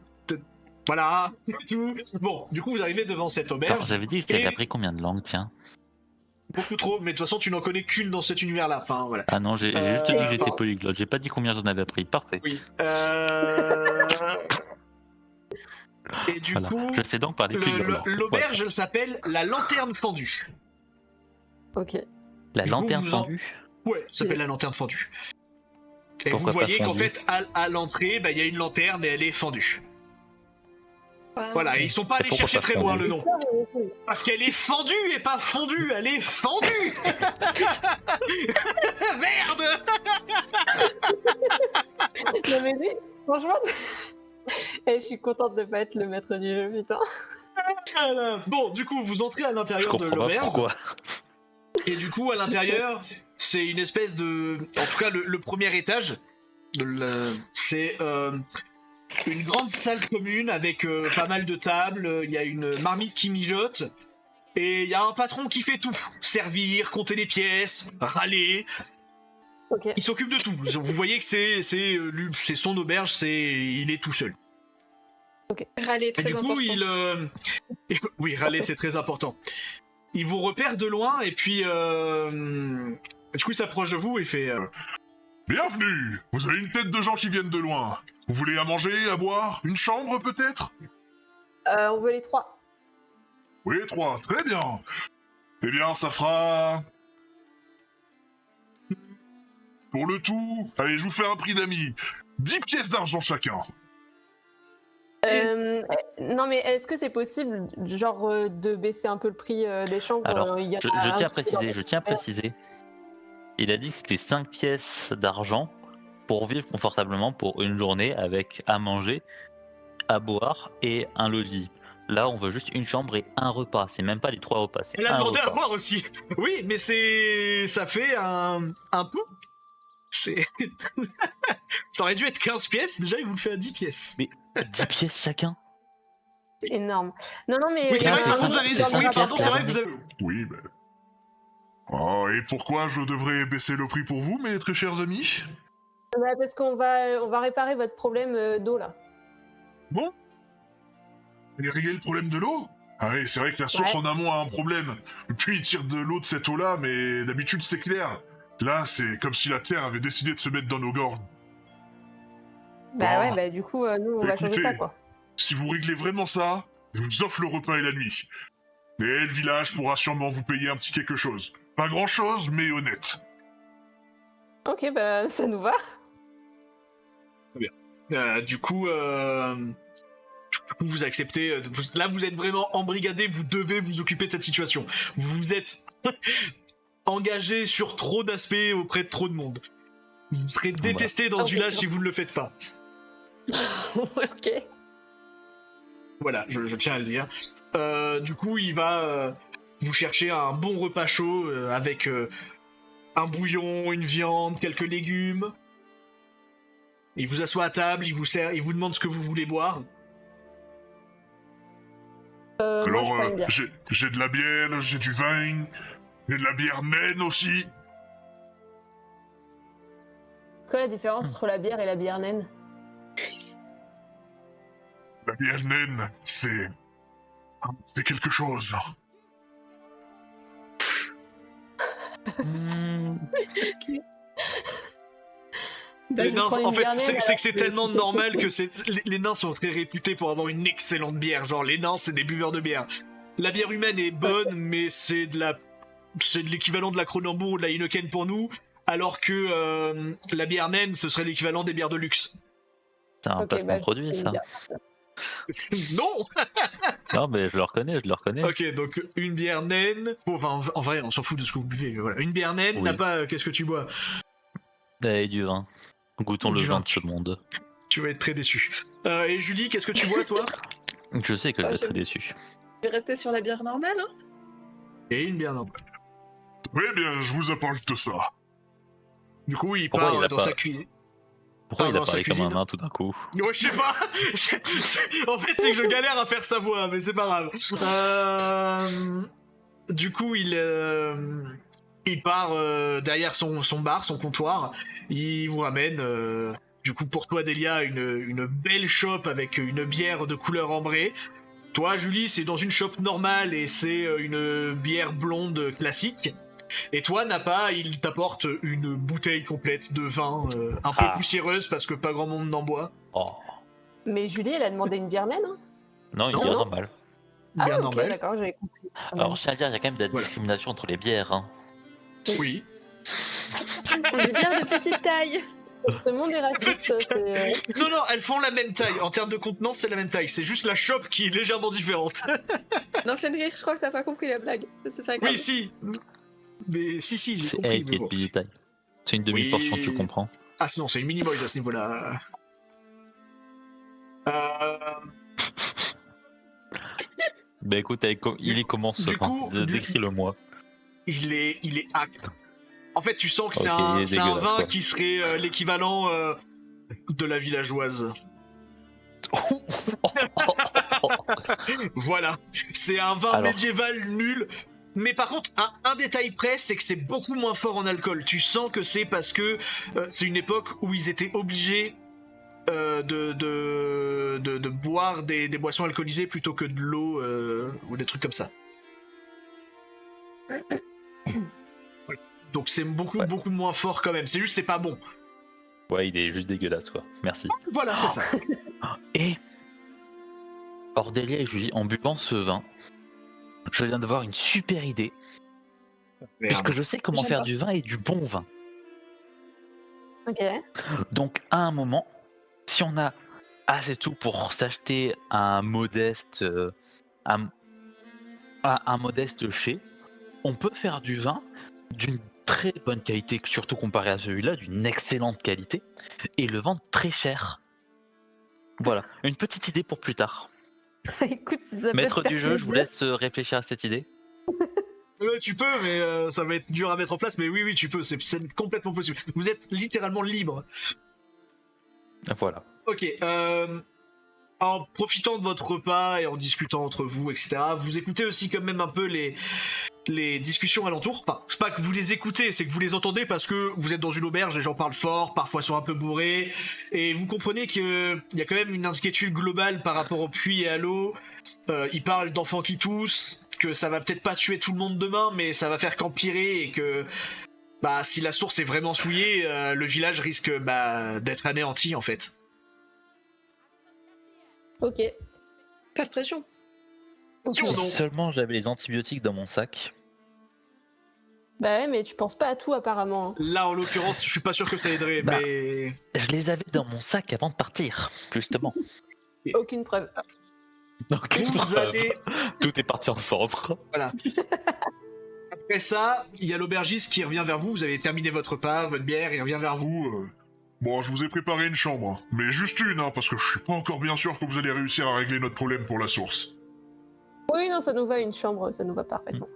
Voilà, c'est tout. Bon, du coup, vous arrivez devant cette Attends, auberge. j'avais dit que j'avais Et- appris combien de langues, tiens. Beaucoup trop, mais de toute façon, tu n'en connais qu'une dans cet univers-là. Enfin, voilà. Ah non, j'ai juste dit que j'étais pardon. polyglotte, j'ai pas dit combien j'en avais appris, parfait. Oui. Et du Voilà. coup, Je sais donc parler plusieurs langues. l'auberge, elle s'appelle la Lanterne Fendue. Ok. Voilà. La Du coup, lanterne vous en- fendue. Ouais, ça s'appelle la Lanterne Fendue. Et Pourquoi vous pas voyez qu'en fondue fait, à l'entrée, bah, il y a une lanterne et elle est fendue. Wow. Voilà, et ils sont pas allés pourquoi chercher pas très loin fondue le nom. Parce qu'elle est fendue et pas fondue, elle est fendue. Merde. Non mais lui, franchement, je suis contente de pas être le maître du jeu, putain. Voilà. Bon, du coup, vous entrez à Je l'intérieur de comprends pas l'auberge. pourquoi. Et du coup, à l'intérieur, c'est une espèce de... En tout cas, le premier étage, c'est une grande salle commune avec pas mal de tables, il y a une marmite qui mijote, Et il y a un patron qui fait tout. Servir, compter les pièces, râler. Ok. Il s'occupe de tout. Vous voyez que c'est son auberge, il est tout seul. Râler, Et très du important. coup, oui, râler, c'est très important. Il vous repère de loin et puis... Du coup, il s'approche de vous et fait... Bienvenue! Vous avez une tête de gens qui viennent de loin. Vous voulez à manger, à boire? Une chambre peut-être? On veut les 3. Oui, 3, très bien. Eh bien, ça fera... Pour le tout, allez, je vous fais un prix d'amis. 10 pièces d'argent chacun. Non, mais est-ce que c'est possible, genre, de baisser un peu le prix des chambres? Alors, Il y a je un tiens à truc dans- préciser. Il a dit que c'était 5 pièces d'argent pour vivre confortablement pour une journée avec à manger, à boire et un logis. Là, on veut juste une chambre et un repas. C'est même pas les 3 repas. C'est Elle a un demandé à repas. boire aussi. Oui, mais ça fait un peu. C'est... Ça aurait dû être 15 pièces, déjà il vous le fait à 10 pièces. 10 pièces chacun. C'est énorme. Non, mais... Oui, c'est non, vrai, c'est pardon, cinq- vous avez... c'est Oui, cinq pardon, pièces c'est la vrai que vous avez... Oui, mais... Oh, et pourquoi je devrais baisser le prix pour vous, mes très chers amis? Ouais, parce qu'on va réparer votre problème d'eau, là. Bon? Allez régler le problème de l'eau? Ah oui, c'est vrai que la source Ouais. en amont a un problème. Puis il tire de l'eau de cette eau-là, mais d'habitude c'est clair. Là, c'est comme si la Terre avait décidé de se mettre dans nos gorges. Bah Bon. ouais, du coup, nous, on va changer Écoutez. ça, quoi. Si vous réglez vraiment ça, je vous offre le repas et la nuit. Et le village pourra sûrement vous payer un petit quelque chose. Pas grand-chose, mais honnête. Ok, bah, ça nous va. Du coup, vous acceptez. Là, vous êtes vraiment embrigadé. Vous devez vous occuper de cette situation. Vous êtes engagé sur trop d'aspects auprès de trop de monde. Vous serez détesté dans ce Ok. village si vous ne le faites pas. Ok. Voilà, je tiens à le dire. Du coup, il va vous chercher un bon repas chaud avec un bouillon, une viande, quelques légumes. Il vous assoit à table, il vous sert, il vous demande ce que vous voulez boire. Moi, je Alors, prends une bière. j'ai de la bière, j'ai du vin, j'ai de la bière naine aussi. C'est quoi la différence entre la bière et la bière naine? La bière naine, c'est quelque chose. Bah, Les je nains, prends une en fait, bière naine, c'est que alors c'est tellement normal que les nains sont très réputés pour avoir une excellente bière. Genre, les nains, c'est des buveurs de bière. La bière humaine est bonne, mais c'est de l'équivalent de la Kronenbourg ou de la Heineken pour nous, alors que la bière naine, ce serait l'équivalent des bières de luxe. C'est un Ok, placement bah, de produit, je ça. prends une bière. Oh. Non. Non, mais je le reconnais. Ok, donc une bière naine. Bon, enfin, en vrai, on s'en fout de ce que vous buvez. Mais voilà, une bière naine Oui. n'a pas. Qu'est-ce que tu bois? Et du vin. Goûtons Du le vin. vin de ce monde. Tu vas être très déçu. Et Julie, qu'est-ce que tu bois, toi? Je sais que je vais être j'aime- déçu. Je vais rester sur la bière normale, hein. Et une bière normale. Oui, bien, je vous apporte ça. Du coup, il Pourquoi part il a dans pas- sa cuisine. Pourquoi il dans a sa parlé comme un cuisine. nain tout d'un coup? Ouais, je sais pas. En fait, c'est que je galère à faire sa voix, mais c'est pas grave. Du coup, il part derrière son bar, son comptoir. Il vous ramène. Du coup, pour toi, Delia, une belle shop avec une bière de couleur ambrée. Toi, Julie, c'est dans une shop normale et c'est une bière blonde classique. Et toi, Napa, il t'apporte une bouteille complète de vin, un peu Ah. poussiéreuse parce que pas grand monde n'en boit. Oh. Mais Julie, elle a demandé une bière naine, hein? Non, il Non, est non. normal. Ah, Bière ok, normale. d'accord, j'avais compris. Alors, je tiens à dire, il y a quand même de la Voilà. discrimination entre les bières. Hein. Oui. On dit bien de petite taille. Ce monde est raciste, Petite- c'est... Non, elles font la même taille. En termes de contenance, c'est la même taille. C'est juste la shop qui est légèrement différente. Non, Fenrir, je crois que t'as pas compris la blague. C'est pas grave. Oui, si. Mais si, j'ai C'est compris. elle qui mais est bon. de petite taille. C'est une demi-portion, Oui. tu comprends. Ah, sinon, c'est une mini-boys à ce niveau-là. Bah écoute, il est comment ce du vin coup, Décris-le-moi. Il est acre. En fait, tu sens que c'est Ok, il est c'est un dégueulasse, vin quoi. qui serait l'équivalent de la villageoise. Voilà, c'est un vin Alors. médiéval nul. Mais par contre, un détail près, c'est que c'est beaucoup moins fort en alcool. Tu sens que c'est parce que c'est une époque où ils étaient obligés de boire des boissons alcoolisées plutôt que de l'eau ou des trucs comme ça. Donc c'est beaucoup moins fort quand même. C'est juste c'est pas bon. Ouais, il est juste dégueulasse, quoi. Merci. Voilà, c'est ça. Et Ordélia et Julie, en buvant ce vin, je viens d'avoir une super idée, puisque je sais comment faire du vin et du bon vin. Ok. Donc, à un moment, si on a assez de sous pour s'acheter un modeste, un modeste chai, on peut faire du vin d'une très bonne qualité, surtout comparé à celui-là, d'une excellente qualité, et le vendre très cher. Voilà, une petite idée pour plus tard. Écoute, si ça peut Maître te faire du jeu, je vous plaisir. laisse réfléchir à cette idée. Ouais, tu peux, mais ça va être dur à mettre en place. Mais oui, tu peux. C'est complètement possible. Vous êtes littéralement libre. Voilà. Ok. En profitant de votre repas et en discutant entre vous, etc., vous écoutez aussi quand même un peu les discussions alentours. Enfin, c'est pas que vous les écoutez, c'est que vous les entendez parce que vous êtes dans une auberge, les gens parlent fort, parfois sont un peu bourrés, et vous comprenez qu'il y a quand même une inquiétude globale par rapport au puits et à l'eau. Ils parlent d'enfants qui toussent, que ça va peut-être pas tuer tout le monde demain, mais ça va faire qu'empirer, et que si la source est vraiment souillée, le village risque d'être anéanti en fait. Ok. Pas de pression. Si on Si en- seulement j'avais les antibiotiques dans mon sac. Bah ouais, mais tu penses pas à tout apparemment. Là, en l'occurrence, je suis pas sûr que ça aiderait, Bah. mais... Je les avais dans mon sac avant de partir, justement. Aucune preuve. Donc, Vous allez... tout est parti en centre. Après ça, il y a l'aubergiste qui revient vers vous, vous avez terminé votre repas, votre bière, il revient vers vous. Bon, je vous ai préparé une chambre, mais juste une, hein, parce que je suis pas encore bien sûr que vous allez réussir à régler notre problème pour la source. Oui, non, ça nous va une chambre, ça nous va parfaitement.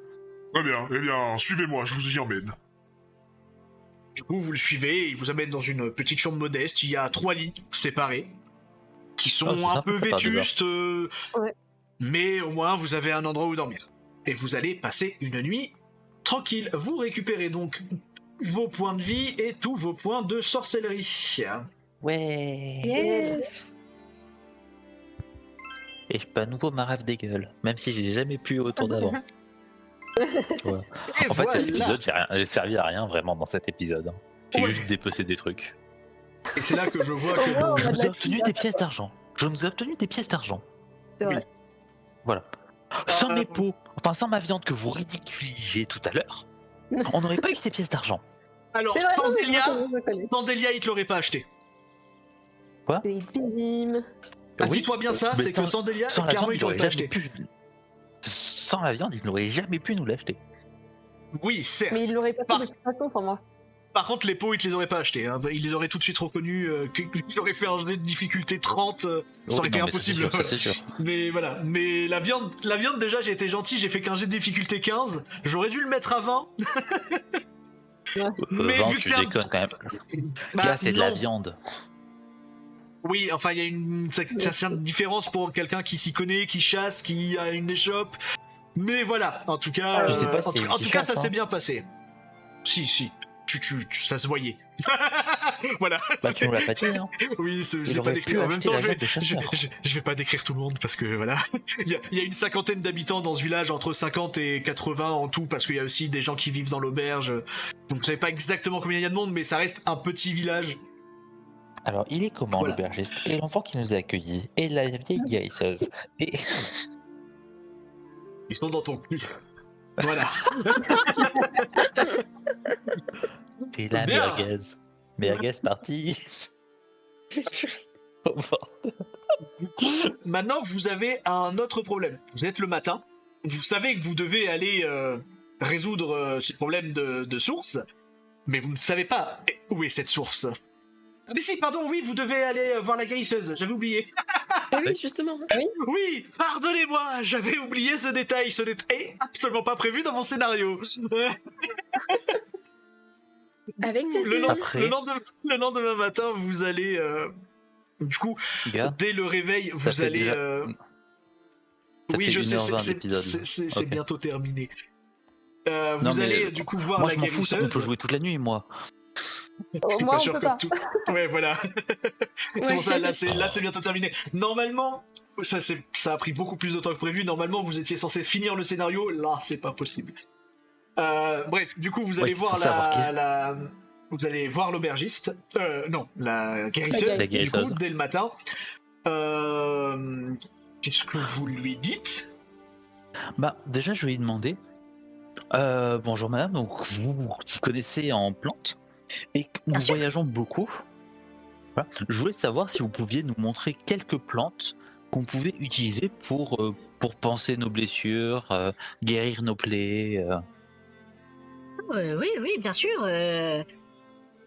Très bien, eh bien, suivez-moi, je vous y emmène. Du coup, vous le suivez, il vous amène dans une petite chambre modeste, il y a 3 lits séparés, qui sont Oh, c'est un sympa, peu ça part déjà. vétustes, Ouais. mais au moins vous avez un endroit où dormir. Et vous allez passer une nuit tranquille. Vous récupérez donc vos points de vie et tous vos points de sorcellerie. Ouais. Yes. Et je peux à nouveau ma rave des gueules, même si j'ai jamais pu au tour d'avant. Ouais. Et En fait, voilà. cet épisode, j'ai servi à rien vraiment dans cet épisode. Hein. J'ai Ouais. juste dépecé des trucs. Et c'est là que je vois Au moins, que... on Je a de nous ai la obtenu cuisine. des pièces d'argent. Je nous ai obtenu des pièces d'argent. C'est vrai. Voilà. Sans mes pots, enfin sans ma viande que vous ridiculisez tout à l'heure, on n'aurait pas eu ces pièces d'argent. Alors, C'est vrai, non, mais Sandelia, je connais. Sandelia, il te l'aurait pas acheté. C'est bim. Ah, dis-toi bien ça, mais c'est que Sandelia, sans la clairement, viande, il il t'aurait n'aurait pas jamais acheté. pu. Sans la viande, il n'aurait jamais pu nous l'acheter. Oui, certes. Mais il l'aurait pas Par- fait de toute façon sans moi. Par contre, les pots, ils te les auraient pas achetés. Hein. Ils les auraient tout de suite reconnus. Qu'ils auraient fait un jet de difficulté 30. Ça aurait été non, mais ça, impossible. c'est sûr. Mais voilà. Mais la viande, déjà, j'ai été gentil. J'ai fait qu'un jet de difficulté 15. J'aurais dû le mettre à 20. Mais 20, vu que tu c'est un déconnes petit- quand même. Bah, Là, c'est de la non. viande. Oui, enfin, il y a une certaine différence pour quelqu'un qui s'y connaît, qui chasse, qui a une échoppe. Mais voilà. En tout cas, Je sais pas si en c'est tout qui cas, chasse, ça s'est hein. bien passé. Si. Ça se voyait. Voilà. Bah, tu nous l'as pas dit, hein. Oui, je Il vais pas aurait décrire. pu En même acheter temps, la je viande de vais, chasseur. je vais pas décrire tout le monde parce que voilà, il y a une cinquantaine d'habitants dans ce village, entre 50 et 80 en tout, parce qu'il y a aussi des gens qui vivent dans l'auberge. Donc vous savez pas exactement combien il y a de monde, mais ça reste un petit village. Alors, il est comment Voilà. l'aubergiste et l'enfant qui nous a accueillis et la vieille guérisseuse et Ils sont dans ton cul. Voilà. c'est la Bien. merguez. Merguez partie. Maintenant, vous avez un autre problème. Vous êtes le matin. Vous savez que vous devez aller résoudre ce problème de source, mais vous ne savez pas où est cette source. Ah, mais si, pardon, oui, vous devez aller voir la guérisseuse. J'avais oublié. Ah oui, justement. Oui, pardonnez-moi, j'avais oublié ce détail. Ce détail est absolument pas prévu dans mon scénario. Avec Le, plaisir. Après. le lendemain matin, vous allez... du coup, Gars, dès le réveil, ça vous fait allez... déjà- Ça Oui, fait je sais, 1h20 d'épisode. c'est Ok. bientôt terminé. Non, Vous mais, allez du coup voir Moi, la je m'en fous, ça, on peut guérisseuse. jouer toute la nuit, moi. Je Oh, suis moi, pas on sûr peut comme pas. tout. Ouais, voilà. C'est pour ça, Ouais. là, c'est bientôt terminé. Normalement, ça a pris beaucoup plus de temps que prévu. Normalement, vous étiez censé finir le scénario. Là, c'est pas possible. Bref, du coup, vous Ouais, allez t'es voir censé avoir vous allez voir l'aubergiste. Non, la guérisseuse, La du guérisseuse. coup, dès le matin. Qu'est-ce que vous lui dites? Bah, déjà, je vais lui demander. Bonjour madame, donc vous qui connaissez en plantes et que nous Bien sûr. voyageons beaucoup. Voilà. Je voulais savoir si vous pouviez nous montrer quelques plantes qu'on pouvait utiliser pour panser nos blessures, guérir nos plaies. Oui, oui, bien sûr.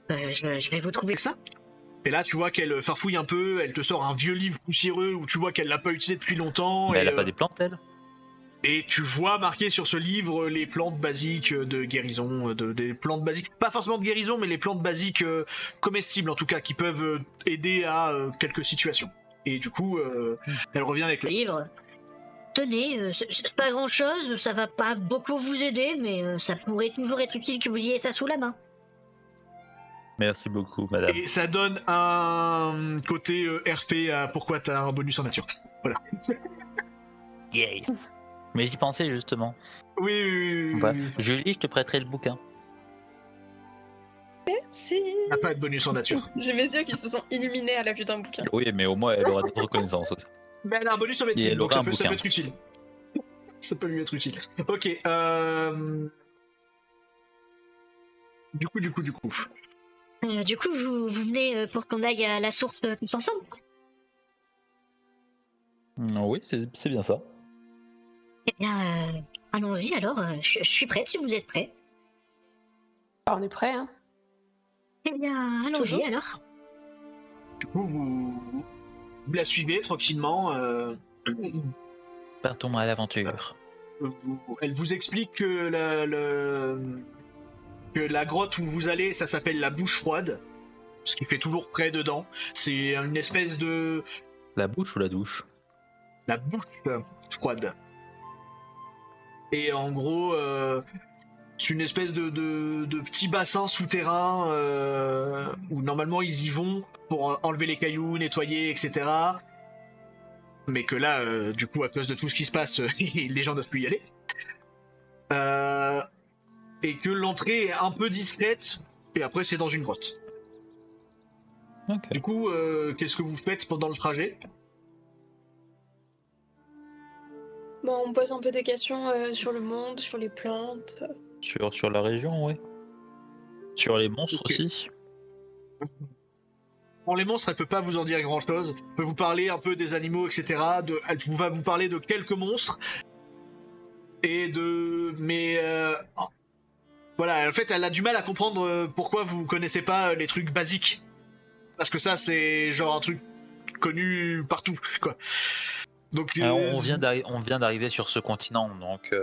Je vais vous trouver C'est ça? Et là, tu vois qu'elle farfouille un peu, elle te sort un vieux livre poussiéreux où tu vois qu'elle l'a pas utilisé depuis longtemps. Mais et, elle a pas des plantes, elle? et tu vois marqué sur ce livre les plantes basiques de guérison, des plantes basiques, pas forcément de guérison, mais les plantes basiques comestibles en tout cas, qui peuvent aider à quelques situations. Et du coup, elle revient avec le livre. Tenez, c'est pas grand chose, ça va pas beaucoup vous aider, mais ça pourrait toujours être utile que vous ayez ça sous la main. Merci beaucoup, madame. Et ça donne un côté RP à pourquoi t'as un bonus en nature. Voilà. Yeah. Mais j'y pensais justement. Oui. Voilà. Julie, je te prêterai le bouquin. Si. T'as pas de bonus en nature. J'ai mes yeux qui se sont illuminés à la vue d'un bouquin. Oui, mais au moins elle aura d'autres connaissances aussi. Mais elle a un bonus en Et médecine, elle donc aura ça un peut bouquin. être utile. Ça peut lui être utile. Ok. Du coup. Du coup, vous venez pour qu'on aille à la source tous ensemble? Oui, c'est bien ça. Eh bien, allons-y alors, je suis prête si vous êtes prêts. Ah, on est prêts, hein. Eh bien, allons-y Toujours. alors. Du coup, vous la suivez tranquillement. Partons à l'aventure. Elle vous explique que la grotte où vous allez, ça s'appelle la bouche froide, ce qui fait toujours frais dedans. C'est une espèce de... La bouche ou la douche? La bouche froide. Et en gros, c'est une espèce de petit bassin souterrain où normalement ils y vont pour enlever les cailloux, nettoyer, etc. Mais que là, du coup, à cause de tout ce qui se passe, les gens ne doivent plus y aller. Et que l'entrée est un peu discrète, et après c'est dans une grotte. Ok. Du coup, qu'est-ce que vous faites pendant le trajet? Bon, on pose un peu des questions sur le monde, sur les plantes. Sur la région, oui. Sur les monstres Ok. aussi. Bon, les monstres, elle peut pas vous en dire grand-chose. Elle peut vous parler un peu des animaux, etc. Elle va vous parler de quelques monstres. Mais... voilà, en fait, elle a du mal à comprendre pourquoi vous connaissez pas les trucs basiques. Parce que ça, c'est genre un truc connu partout, quoi. Donc, Alors, on vient d'arriver sur ce continent, donc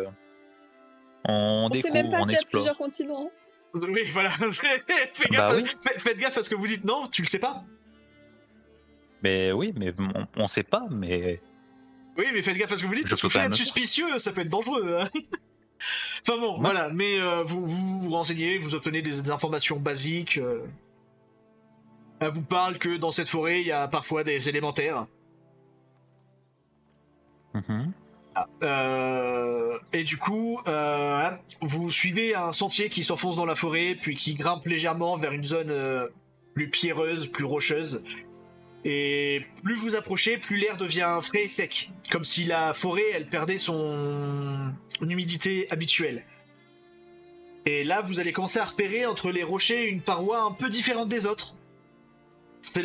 on On sait découvre, même pas on s'il y a explore. plusieurs continents. Oui, voilà. Faites Bah gaffe, oui. faites gaffe à ce que vous dites. Non, tu le sais pas. Mais oui, mais on sait pas, mais Oui, mais faites gaffe à ce que vous dites, Je parce que peux faut quand être même. suspicieux, ça peut être dangereux. Hein. Enfin bon, Ouais. voilà. Mais vous vous renseignez, vous obtenez des informations basiques. Elle vous parle que dans cette forêt, il y a parfois des élémentaires. Mhm. Et du coup, vous suivez un sentier qui s'enfonce dans la forêt, puis qui grimpe légèrement vers une zone plus pierreuse, plus rocheuse. Et plus vous approchez, plus l'air devient frais et sec, comme si la forêt, elle perdait son humidité habituelle. Et là, vous allez commencer à repérer entre les rochers une paroi un peu différente des autres. C'est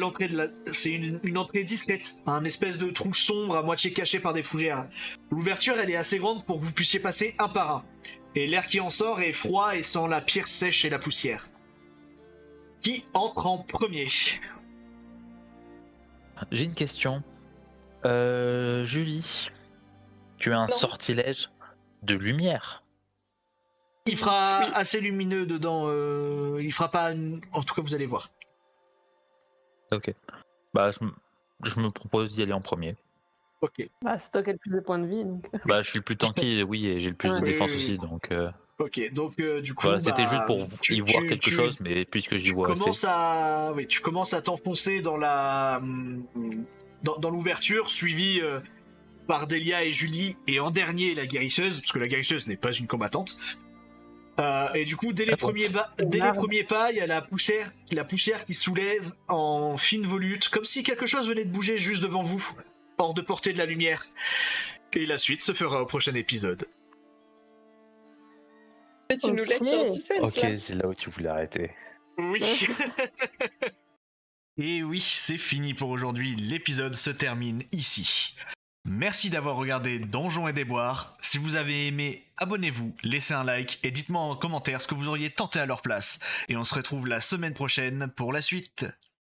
c'est une entrée discrète, un espèce de trou sombre à moitié caché par des fougères. L'ouverture, elle est assez grande pour que vous puissiez passer un par un. Et l'air qui en sort est froid et sent la pierre sèche et la poussière. Qui entre en premier? J'ai une question. Julie, tu as un Non. sortilège de lumière. Il fera Oui. assez lumineux dedans. Il fera pas. En tout cas, vous allez voir. Ok. Bah, je me propose d'y aller en premier. Ok. Bah, c'est toi qui as le plus de points de vie. Donc... Bah, je suis le plus tanky, oui, et j'ai le plus de Oui, défense oui, aussi, donc. Ok, donc du coup, Voilà, c'était juste pour y voir quelque tu- chose, mais puisque j'y tu vois commences assez. tu commences à t'enfoncer dans la dans l'ouverture, suivi par Delia et Julie, et en dernier la guérisseuse, parce que la guérisseuse n'est pas une combattante. Et du coup, dès les premiers pas, il y a la poussière qui soulève en fine volute, comme si quelque chose venait de bouger juste devant vous, hors de portée de la lumière. Et la suite se fera au prochain épisode. Mais tu nous laisses sur le suspense, Ok, là. c'est là où tu voulais arrêter. Oui. Et oui, c'est fini pour aujourd'hui. L'épisode se termine ici. Merci d'avoir regardé Donjons et Déboires. Si vous avez aimé, abonnez-vous, laissez un like et dites-moi en commentaire ce que vous auriez tenté à leur place. Et on se retrouve la semaine prochaine pour la suite.